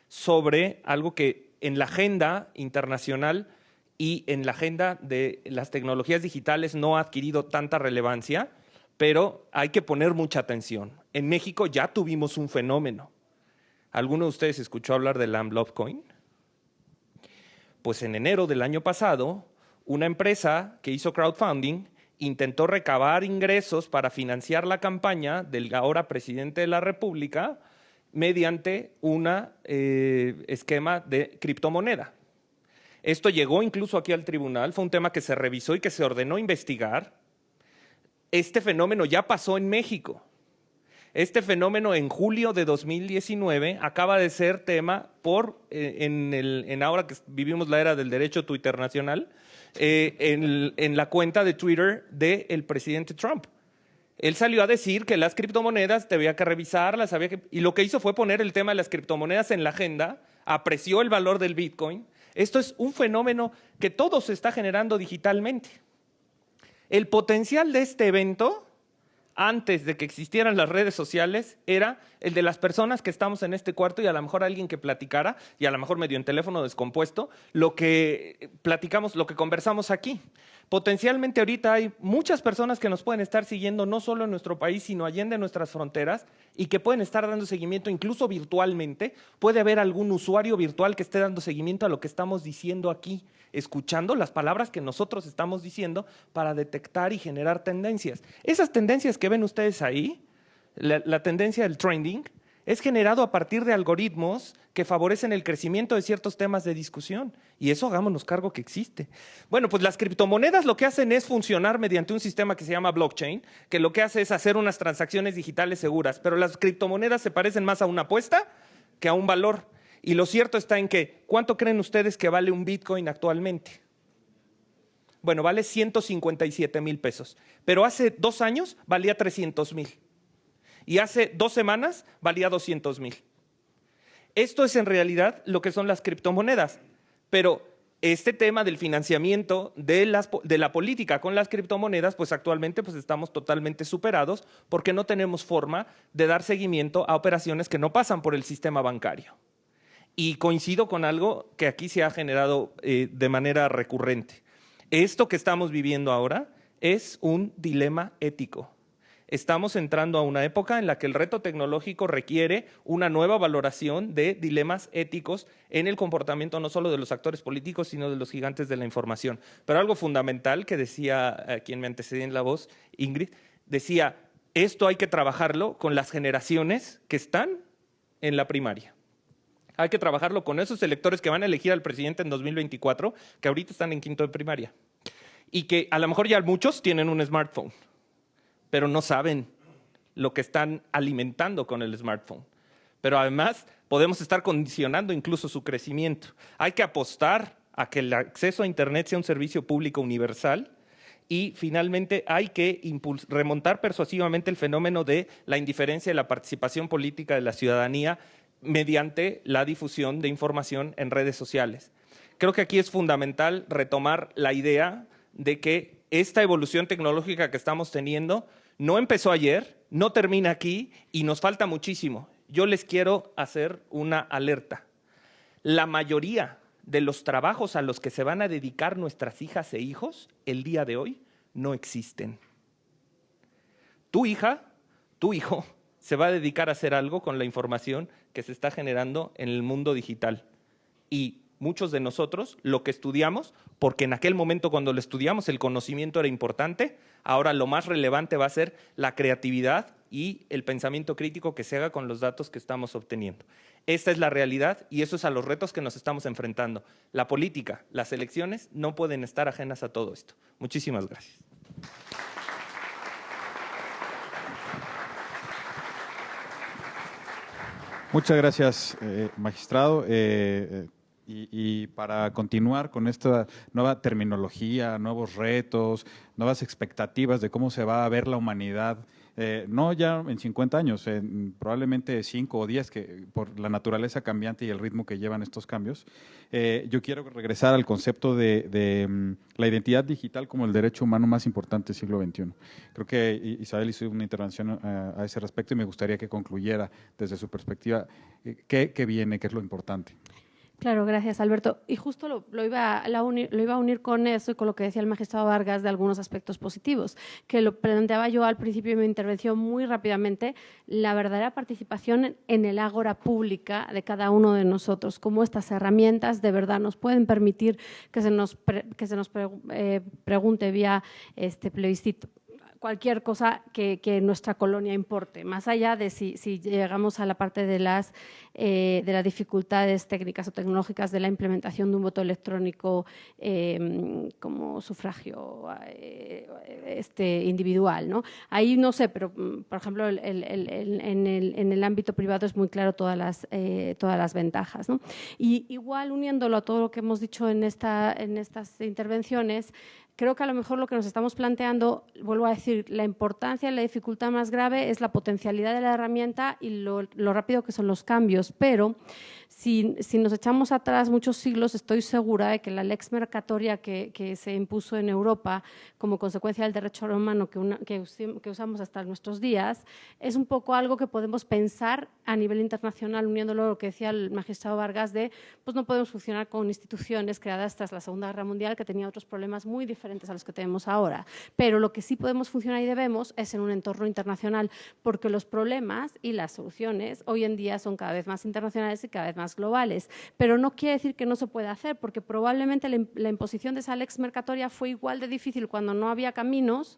Speaker 5: sobre algo que en la agenda internacional y en la agenda de las tecnologías digitales no ha adquirido tanta relevancia, pero hay que poner mucha atención. En México ya tuvimos un fenómeno. ¿Alguno de ustedes escuchó hablar del AmLoveCoin? Pues en enero del año pasado, una empresa que hizo crowdfunding intentó recabar ingresos para financiar la campaña del ahora presidente de la República mediante un esquema de criptomoneda. Esto llegó incluso aquí al tribunal, fue un tema que se revisó y que se ordenó investigar. Este fenómeno ya pasó en México. Este fenómeno en julio de 2019 acaba de ser tema en ahora que vivimos la era del derecho twitternacional, en la cuenta de Twitter del presidente Trump. Él salió a decir que las criptomonedas había que revisarlas, y lo que hizo fue poner el tema de las criptomonedas en la agenda, apreció el valor del Bitcoin. Esto es un fenómeno que todo se está generando digitalmente. El potencial de este evento antes de que existieran las redes sociales era el de las personas que estamos en este cuarto y a lo mejor alguien que platicara, y a lo mejor medio en teléfono descompuesto, lo que platicamos, lo que conversamos aquí. Potencialmente ahorita hay muchas personas que nos pueden estar siguiendo no solo en nuestro país, sino allende nuestras fronteras y que pueden estar dando seguimiento incluso virtualmente. Puede haber algún usuario virtual que esté dando seguimiento a lo que estamos diciendo aquí, escuchando las palabras que nosotros estamos diciendo para detectar y generar tendencias. Esas tendencias que ven ustedes ahí, la tendencia del trending, es generado a partir de algoritmos que favorecen el crecimiento de ciertos temas de discusión. Y eso hagámonos cargo que existe. Bueno, pues las criptomonedas lo que hacen es funcionar mediante un sistema que se llama blockchain, que lo que hace es hacer unas transacciones digitales seguras. Pero las criptomonedas se parecen más a una apuesta que a un valor. Y lo cierto está en que, ¿cuánto creen ustedes que vale un Bitcoin actualmente? Bueno, vale 157,000 pesos. Pero hace 2 años valía 300,000. Y hace 2 semanas valía 200,000. Esto es en realidad lo que son las criptomonedas. Pero este tema del financiamiento de la política con las criptomonedas, pues actualmente pues estamos totalmente superados porque no tenemos forma de dar seguimiento a operaciones que no pasan por el sistema bancario. Y coincido con algo que aquí se ha generado de manera recurrente. Esto que estamos viviendo ahora es un dilema ético. Estamos entrando a una época en la que el reto tecnológico requiere una nueva valoración de dilemas éticos en el comportamiento no solo de los actores políticos, sino de los gigantes de la información. Pero algo fundamental que decía quien me antecedía en la voz, Ingrid, decía, esto hay que trabajarlo con las generaciones que están en la primaria. Hay que trabajarlo con esos electores que van a elegir al presidente en 2024, que ahorita están en quinto de primaria. Y que a lo mejor ya muchos tienen un smartphone, pero no saben lo que están alimentando con el smartphone. Pero además podemos estar condicionando incluso su crecimiento. Hay que apostar a que el acceso a Internet sea un servicio público universal y finalmente hay que remontar persuasivamente el fenómeno de la indiferencia y la participación política de la ciudadanía mediante la difusión de información en redes sociales. Creo que aquí es fundamental retomar la idea de que esta evolución tecnológica que estamos teniendo no empezó ayer, no termina aquí y nos falta muchísimo. Yo les quiero hacer una alerta. La mayoría de los trabajos a los que se van a dedicar nuestras hijas e hijos el día de hoy no existen. Tu hija, tu hijo, se va a dedicar a hacer algo con la información que se está generando en el mundo digital. Y muchos de nosotros lo que estudiamos, porque en aquel momento cuando lo estudiamos el conocimiento era importante, ahora lo más relevante va a ser la creatividad y el pensamiento crítico que se haga con los datos que estamos obteniendo. Esta es la realidad y eso es a los retos que nos estamos enfrentando. La política, las elecciones no pueden estar ajenas a todo esto. Muchísimas gracias.
Speaker 2: Muchas gracias, magistrado. Y para continuar con esta nueva terminología, nuevos retos, nuevas expectativas de cómo se va a ver la humanidad, no ya en 50 años, probablemente 5 o 10, que por la naturaleza cambiante y el ritmo que llevan estos cambios, yo quiero regresar al concepto de la identidad digital como el derecho humano más importante del siglo XXI. Creo que Isabel hizo una intervención a ese respecto y me gustaría que concluyera desde su perspectiva qué viene, qué es lo importante.
Speaker 6: Claro, gracias, Alberto. Y justo lo iba a unir con eso y con lo que decía el magistrado Vargas de algunos aspectos positivos, que lo planteaba yo al principio de mi intervención muy rápidamente, la verdadera participación en el ágora pública de cada uno de nosotros, cómo estas herramientas de verdad nos pueden permitir que se nos pregunte vía plebiscito cualquier cosa que nuestra colonia importe, más allá de si llegamos a la parte de las dificultades técnicas o tecnológicas de la implementación de un voto electrónico como sufragio individual, ¿no? Ahí no sé, pero por ejemplo en el ámbito privado es muy claro todas las ventajas, ¿no? Y igual uniéndolo a todo lo que hemos dicho en estas intervenciones, creo que a lo mejor lo que nos estamos planteando, vuelvo a decir, la importancia y la dificultad más grave es la potencialidad de la herramienta y lo rápido que son los cambios, pero Si nos echamos atrás muchos siglos, estoy segura de que la lex mercatoria que se impuso en Europa como consecuencia del derecho romano que usamos hasta nuestros días, es un poco algo que podemos pensar a nivel internacional, uniéndolo a lo que decía el magistrado Vargas de, pues no podemos funcionar con instituciones creadas tras la Segunda Guerra Mundial que tenían otros problemas muy diferentes a los que tenemos ahora. Pero lo que sí podemos funcionar y debemos es en un entorno internacional, porque los problemas y las soluciones hoy en día son cada vez más internacionales y cada vez más globales, pero no quiere decir que no se pueda hacer, porque probablemente la imposición de esa lex mercatoria fue igual de difícil cuando no había caminos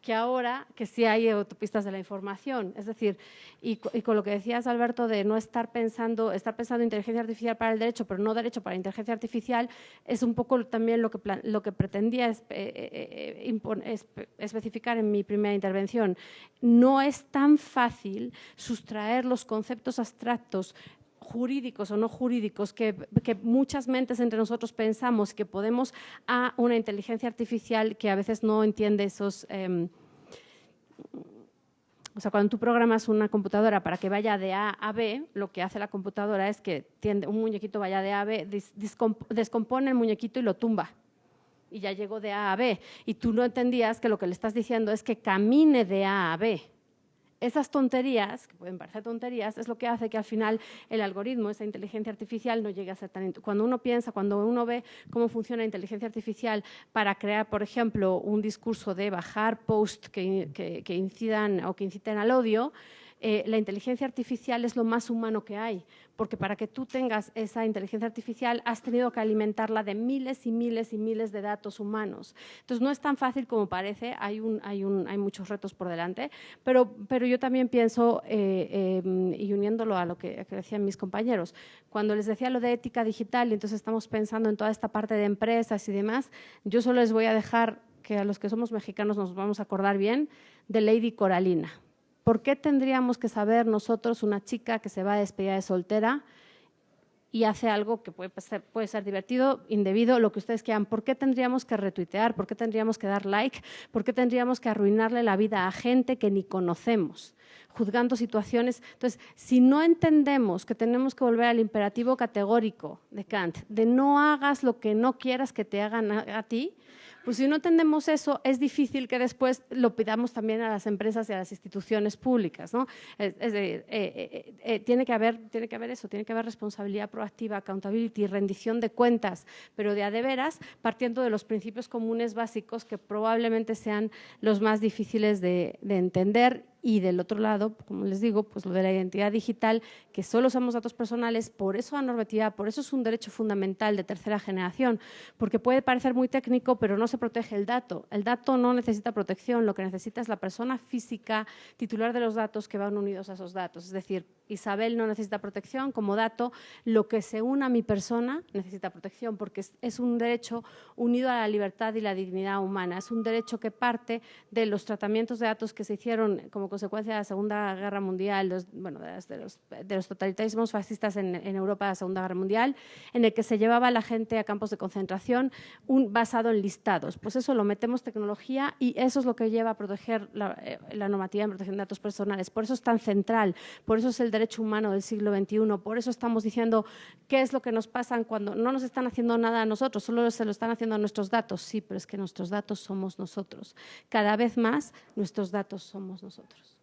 Speaker 6: que ahora que sí hay autopistas de la información. Es decir, y con lo que decías, Alberto, de no estar pensando inteligencia artificial para el derecho, pero no derecho para inteligencia artificial, es un poco también lo que pretendía especificar en mi primera intervención. No es tan fácil sustraer los conceptos abstractos jurídicos o no jurídicos que muchas mentes entre nosotros pensamos que podemos a una inteligencia artificial que a veces no entiende esos… o sea, cuando tú programas una computadora para que vaya de A a B, lo que hace la computadora es que un muñequito vaya de A a B, descompone el muñequito y lo tumba. Y ya llegó de A a B. Y tú no entendías que lo que le estás diciendo es que camine de A a B. Esas tonterías, que pueden parecer tonterías, es lo que hace que al final el algoritmo, esa inteligencia artificial, no llegue a ser tan… Cuando uno piensa, cuando uno ve cómo funciona la inteligencia artificial para crear, por ejemplo, un discurso de bajar posts que incidan o que inciten al odio, la inteligencia artificial es lo más humano que hay, porque para que tú tengas esa inteligencia artificial has tenido que alimentarla de miles y miles y miles de datos humanos. Entonces, no es tan fácil como parece, hay muchos retos por delante, pero yo también pienso, y uniéndolo a lo que decían mis compañeros, cuando les decía lo de ética digital, y entonces estamos pensando en toda esta parte de empresas y demás, yo solo les voy a dejar que a los que somos mexicanos nos vamos a acordar bien de Lady Coralina. ¿Por qué tendríamos que saber nosotros, una chica que se va a despedir de soltera y hace algo que puede ser divertido, indebido, lo que ustedes quieran? ¿Por qué tendríamos que retuitear? ¿Por qué tendríamos que dar like? ¿Por qué tendríamos que arruinarle la vida a gente que ni conocemos, juzgando situaciones? Entonces, si no entendemos que tenemos que volver al imperativo categórico de Kant, de no hagas lo que no quieras que te hagan a ti, pues si no entendemos eso, es difícil que después lo pidamos también a las empresas y a las instituciones públicas, ¿no? Es decir, tiene que haber eso, tiene que haber responsabilidad proactiva, accountability, rendición de cuentas, pero de a de veras, partiendo de los principios comunes básicos que probablemente sean los más difíciles de entender. Y del otro lado, como les digo, pues lo de la identidad digital, que solo usamos datos personales, por eso la normatividad, por eso es un derecho fundamental de tercera generación, porque puede parecer muy técnico, pero no se protege el dato. El dato no necesita protección, lo que necesita es la persona física titular de los datos que van unidos a esos datos. Es decir, Isabel no necesita protección como dato, lo que se une a mi persona necesita protección, porque es un derecho unido a la libertad y la dignidad humana. Es un derecho que parte de los tratamientos de datos que se hicieron como consecuencia de la Segunda Guerra Mundial, de los totalitarismos fascistas en Europa de la Segunda Guerra Mundial, en el que se llevaba a la gente a campos de concentración basado en listados. Pues eso lo metemos tecnología y eso es lo que lleva a proteger la normativa en protección de datos personales. Por eso es tan central, por eso es el derecho humano del siglo XXI, por eso estamos diciendo qué es lo que nos pasa cuando no nos están haciendo nada a nosotros, solo se lo están haciendo a nuestros datos. Sí, pero es que nuestros datos somos nosotros. Cada vez más nuestros datos somos nosotros.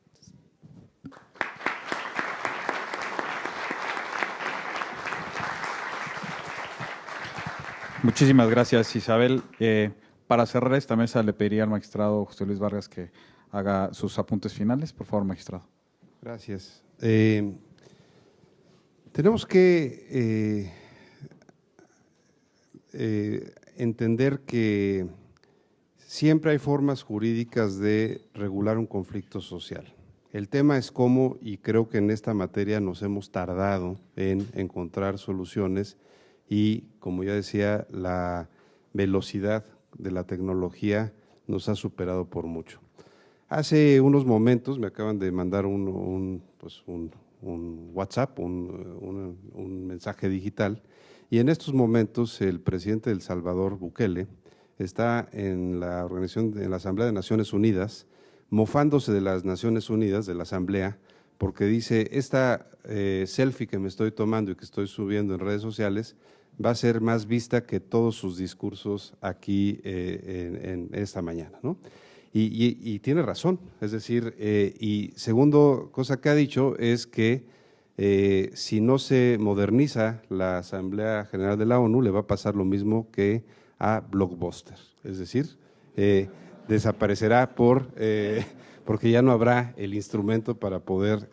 Speaker 2: Muchísimas gracias, Isabel. Para cerrar esta mesa, le pediría al magistrado José Luis Vargas que haga sus apuntes finales. Por favor, magistrado.
Speaker 7: Gracias. Tenemos que entender que siempre hay formas jurídicas de regular un conflicto social. El tema es cómo, y creo que en esta materia nos hemos tardado en encontrar soluciones y, como ya decía, la velocidad de la tecnología nos ha superado por mucho. Hace unos momentos me acaban de mandar un WhatsApp, un mensaje digital, y en estos momentos el presidente de El Salvador, Bukele, está en la organización, en la Asamblea de Naciones Unidas, mofándose de las Naciones Unidas, de la Asamblea, porque dice, esta selfie que me estoy tomando y que estoy subiendo en redes sociales va a ser más vista que todos sus discursos aquí en esta mañana, ¿no? Y tiene razón, es decir, y segundo cosa que ha dicho es que si no se moderniza la Asamblea General de la ONU, le va a pasar lo mismo que a Blockbuster, es decir, desaparecerá porque ya no habrá el instrumento para poder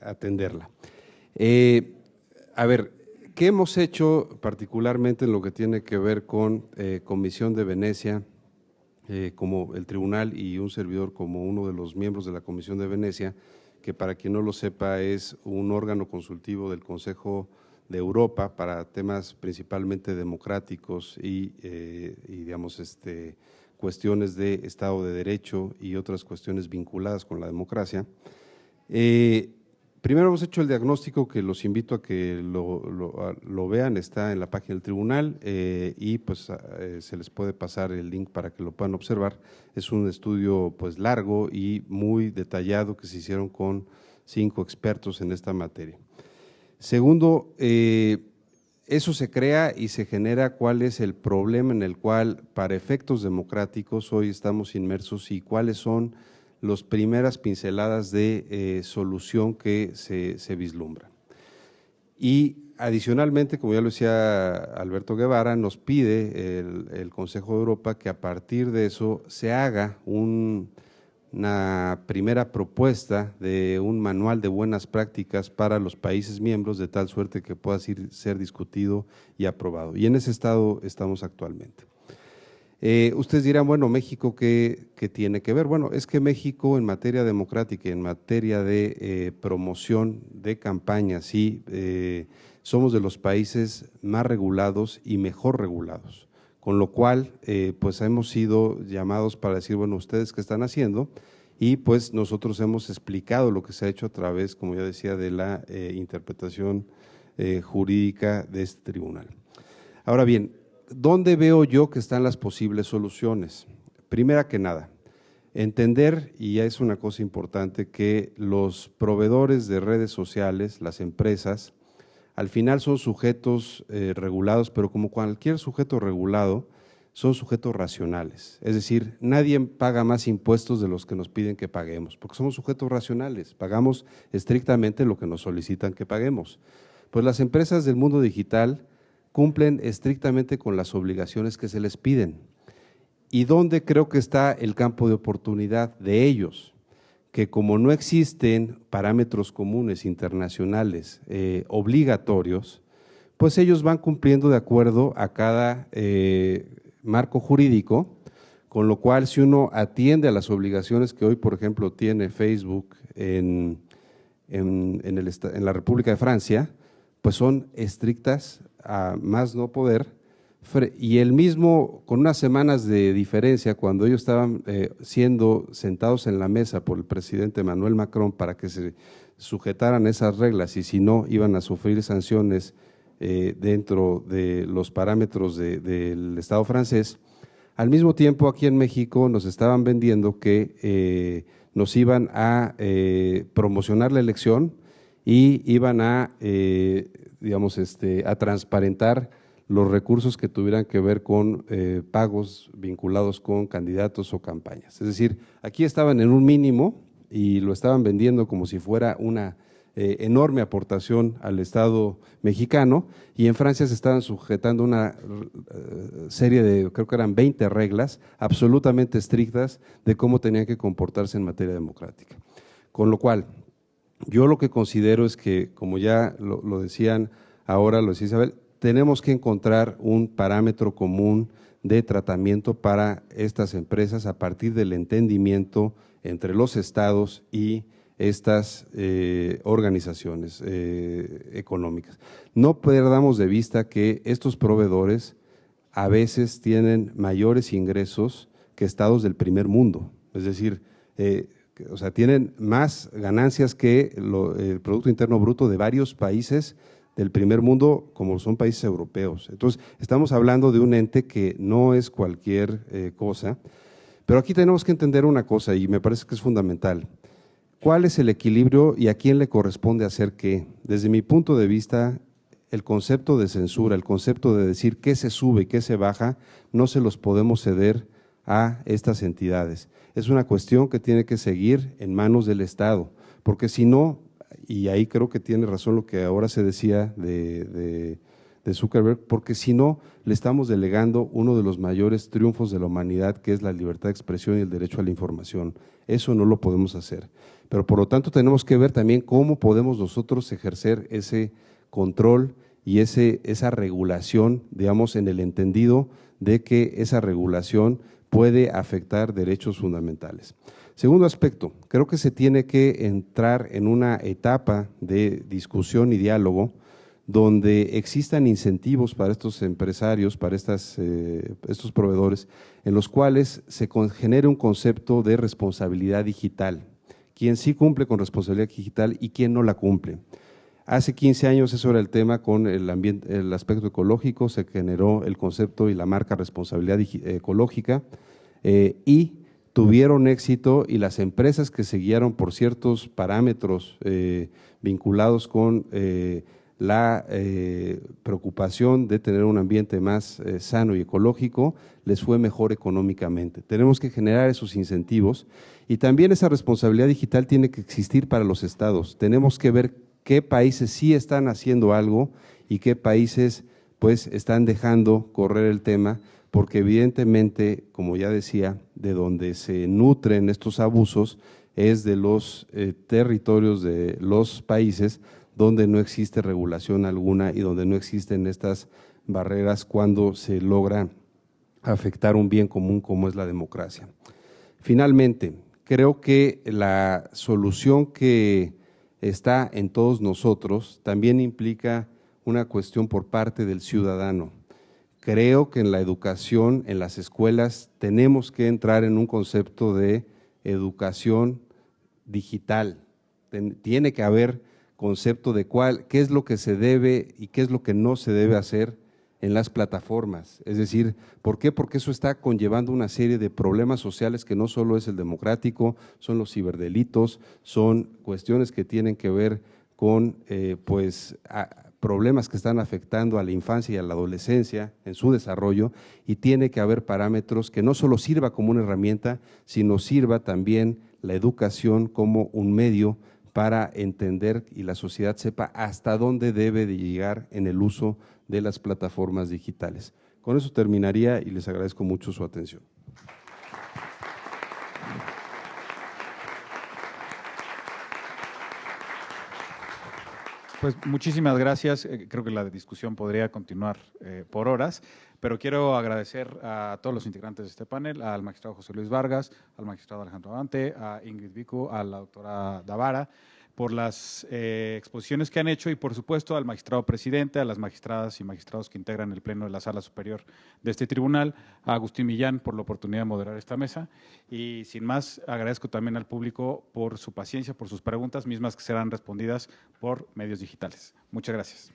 Speaker 7: atenderla. A ver, ¿qué hemos hecho particularmente en lo que tiene que ver con Comisión de Venecia, como el tribunal y un servidor como uno de los miembros de la Comisión de Venecia, que para quien no lo sepa es un órgano consultivo del Consejo de Europa para temas principalmente democráticos y digamos, cuestiones de Estado de Derecho y otras cuestiones vinculadas con la democracia. Primero hemos hecho el diagnóstico que los invito a que lo vean, está en la página del tribunal y pues se les puede pasar el link para que lo puedan observar. Es un estudio pues largo y muy detallado que se hicieron con 5 expertos en esta materia. Segundo, eso se crea y se genera cuál es el problema en el cual para efectos democráticos hoy estamos inmersos y cuáles son las primeras pinceladas de solución que se vislumbran. Y adicionalmente, como ya lo decía Alberto Guevara, nos pide el Consejo de Europa que a partir de eso se haga una primera propuesta de un manual de buenas prácticas para los países miembros de tal suerte que pueda ser discutido y aprobado. Y en ese estado estamos actualmente. Ustedes dirán, bueno, México, ¿qué tiene que ver? Bueno, es que México en materia democrática y en materia de promoción de campañas, sí, somos de los países más regulados y mejor regulados, con lo cual, pues hemos sido llamados para decir, bueno, ¿ustedes qué están haciendo? Y pues nosotros hemos explicado lo que se ha hecho a través, como ya decía, de la interpretación jurídica de este tribunal. Ahora bien, ¿dónde veo yo que están las posibles soluciones? Primera que nada, entender, y ya es una cosa importante, que los proveedores de redes sociales, las empresas, al final son sujetos regulados, pero como cualquier sujeto regulado, son sujetos racionales. Es decir, nadie paga más impuestos de los que nos piden que paguemos, porque somos sujetos racionales, pagamos estrictamente lo que nos solicitan que paguemos. Pues las empresas del mundo digital cumplen estrictamente con las obligaciones que se les piden. ¿Y dónde creo que está el campo de oportunidad de ellos? Que como no existen parámetros comunes internacionales obligatorios, pues ellos van cumpliendo de acuerdo a cada marco jurídico, con lo cual si uno atiende a las obligaciones que hoy, por ejemplo, tiene Facebook en la República de Francia, pues son estrictas a más no poder, y el mismo, con unas semanas de diferencia, cuando ellos estaban siendo sentados en la mesa por el presidente Emmanuel Macron para que se sujetaran esas reglas y si no iban a sufrir sanciones dentro de los parámetros del Estado francés, al mismo tiempo aquí en México nos estaban vendiendo que nos iban a promocionar la elección y iban a, digamos, a transparentar los recursos que tuvieran que ver con pagos vinculados con candidatos o campañas. Es decir, aquí estaban en un mínimo y lo estaban vendiendo como si fuera una enorme aportación al Estado mexicano, y en Francia se estaban sujetando una serie de, creo que eran 20 reglas absolutamente estrictas de cómo tenían que comportarse en materia democrática. Con lo cual, yo lo que considero es que, como ya lo decían ahora, lo decía Isabel, tenemos que encontrar un parámetro común de tratamiento para estas empresas a partir del entendimiento entre los estados y estas organizaciones económicas. No perdamos de vista que estos proveedores a veces tienen mayores ingresos que estados del primer mundo, es decir, o sea, tienen más ganancias que el Producto Interno Bruto de varios países del primer mundo, como son países europeos. Entonces, estamos hablando de un ente que no es cualquier cosa, pero aquí tenemos que entender una cosa y me parece que es fundamental. ¿Cuál es el equilibrio y a quién le corresponde hacer qué? Desde mi punto de vista, el concepto de censura, el concepto de decir qué se sube y qué se baja, no se los podemos ceder a estas entidades. Es una cuestión que tiene que seguir en manos del Estado, porque si no, y ahí creo que tiene razón lo que ahora se decía de Zuckerberg, porque si no, le estamos delegando uno de los mayores triunfos de la humanidad, que es la libertad de expresión y el derecho a la información. Eso no lo podemos hacer. Pero por lo tanto tenemos que ver también cómo podemos nosotros ejercer ese control y esa regulación, digamos, en el entendido de que esa regulación puede afectar derechos fundamentales. Segundo aspecto, creo que se tiene que entrar en una etapa de discusión y diálogo donde existan incentivos para estos empresarios, para estos proveedores, en los cuales se genere un concepto de responsabilidad digital. Quién sí cumple con responsabilidad digital y quién no la cumple. Hace 15 años eso era el tema con el aspecto ecológico, se generó el concepto y la marca responsabilidad ecológica y tuvieron éxito, y las empresas que se guiaron por ciertos parámetros vinculados con la preocupación de tener un ambiente más sano y ecológico, les fue mejor económicamente. Tenemos que generar esos incentivos y también esa responsabilidad digital tiene que existir para los estados. Tenemos que ver qué países sí están haciendo algo y qué países pues están dejando correr el tema, porque evidentemente, como ya decía, de donde se nutren estos abusos es de los territorios de los países donde no existe regulación alguna y donde no existen estas barreras cuando se logra afectar un bien común como es la democracia. Finalmente, creo que la solución que está en todos nosotros también implica una cuestión por parte del ciudadano. Creo que en la educación, en las escuelas, tenemos que entrar en un concepto de educación digital. Tiene que haber concepto de qué es lo que se debe y qué es lo que no se debe hacer en las plataformas. Es decir, ¿por qué? Porque eso está conllevando una serie de problemas sociales que no solo es el democrático, son los ciberdelitos, son cuestiones que tienen que ver con problemas que están afectando a la infancia y a la adolescencia en su desarrollo, y tiene que haber parámetros que no solo sirva como una herramienta, sino sirva también la educación como un medio para entender y la sociedad sepa hasta dónde debe de llegar en el uso de las plataformas digitales. Con eso terminaría y les agradezco mucho su atención.
Speaker 2: Pues muchísimas gracias. Creo que la discusión podría continuar por horas, pero quiero agradecer a todos los integrantes de este panel, al magistrado José Luis Vargas, al magistrado Alejandro Abante, a Ingrid Biku, a la doctora Davara, por las exposiciones que han hecho, y por supuesto al magistrado presidente, a las magistradas y magistrados que integran el pleno de la Sala Superior de este tribunal, a Agustín Millán por la oportunidad de moderar esta mesa, y sin más agradezco también al público por su paciencia, por sus preguntas, mismas que serán respondidas por medios digitales. Muchas gracias.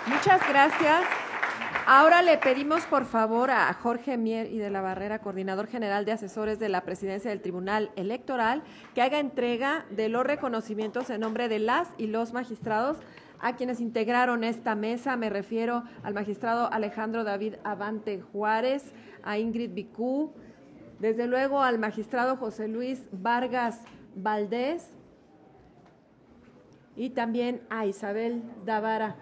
Speaker 1: Muchas gracias. Ahora le pedimos por favor a Jorge Mier y de la Barrera, coordinador general de asesores de la Presidencia del Tribunal Electoral, que haga entrega de los reconocimientos en nombre de las y los magistrados a quienes integraron esta mesa. Me refiero al magistrado Alejandro David Abante Juárez, a Ingrid Biku, desde luego al magistrado José Luis Vargas Valdés y también a Isabel Davara.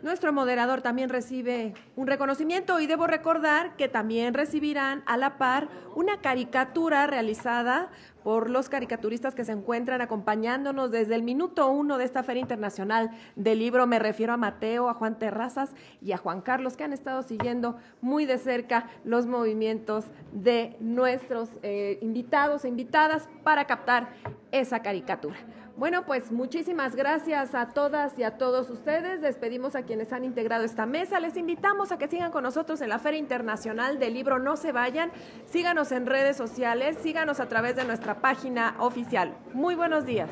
Speaker 1: Nuestro moderador también recibe un reconocimiento, y debo recordar que también recibirán a la par una caricatura realizada por los caricaturistas que se encuentran acompañándonos desde el minuto 1 de esta Feria Internacional del Libro. Me refiero a Mateo, a Juan Terrazas y a Juan Carlos, que han estado siguiendo muy de cerca los movimientos de nuestros invitados e invitadas para captar esa caricatura. Bueno, pues muchísimas gracias a todas y a todos ustedes. Despedimos a quienes han integrado esta mesa. Les invitamos a que sigan con nosotros en la Feria Internacional del Libro. No se vayan, síganos en redes sociales, síganos a través de nuestra página oficial. Muy buenos días.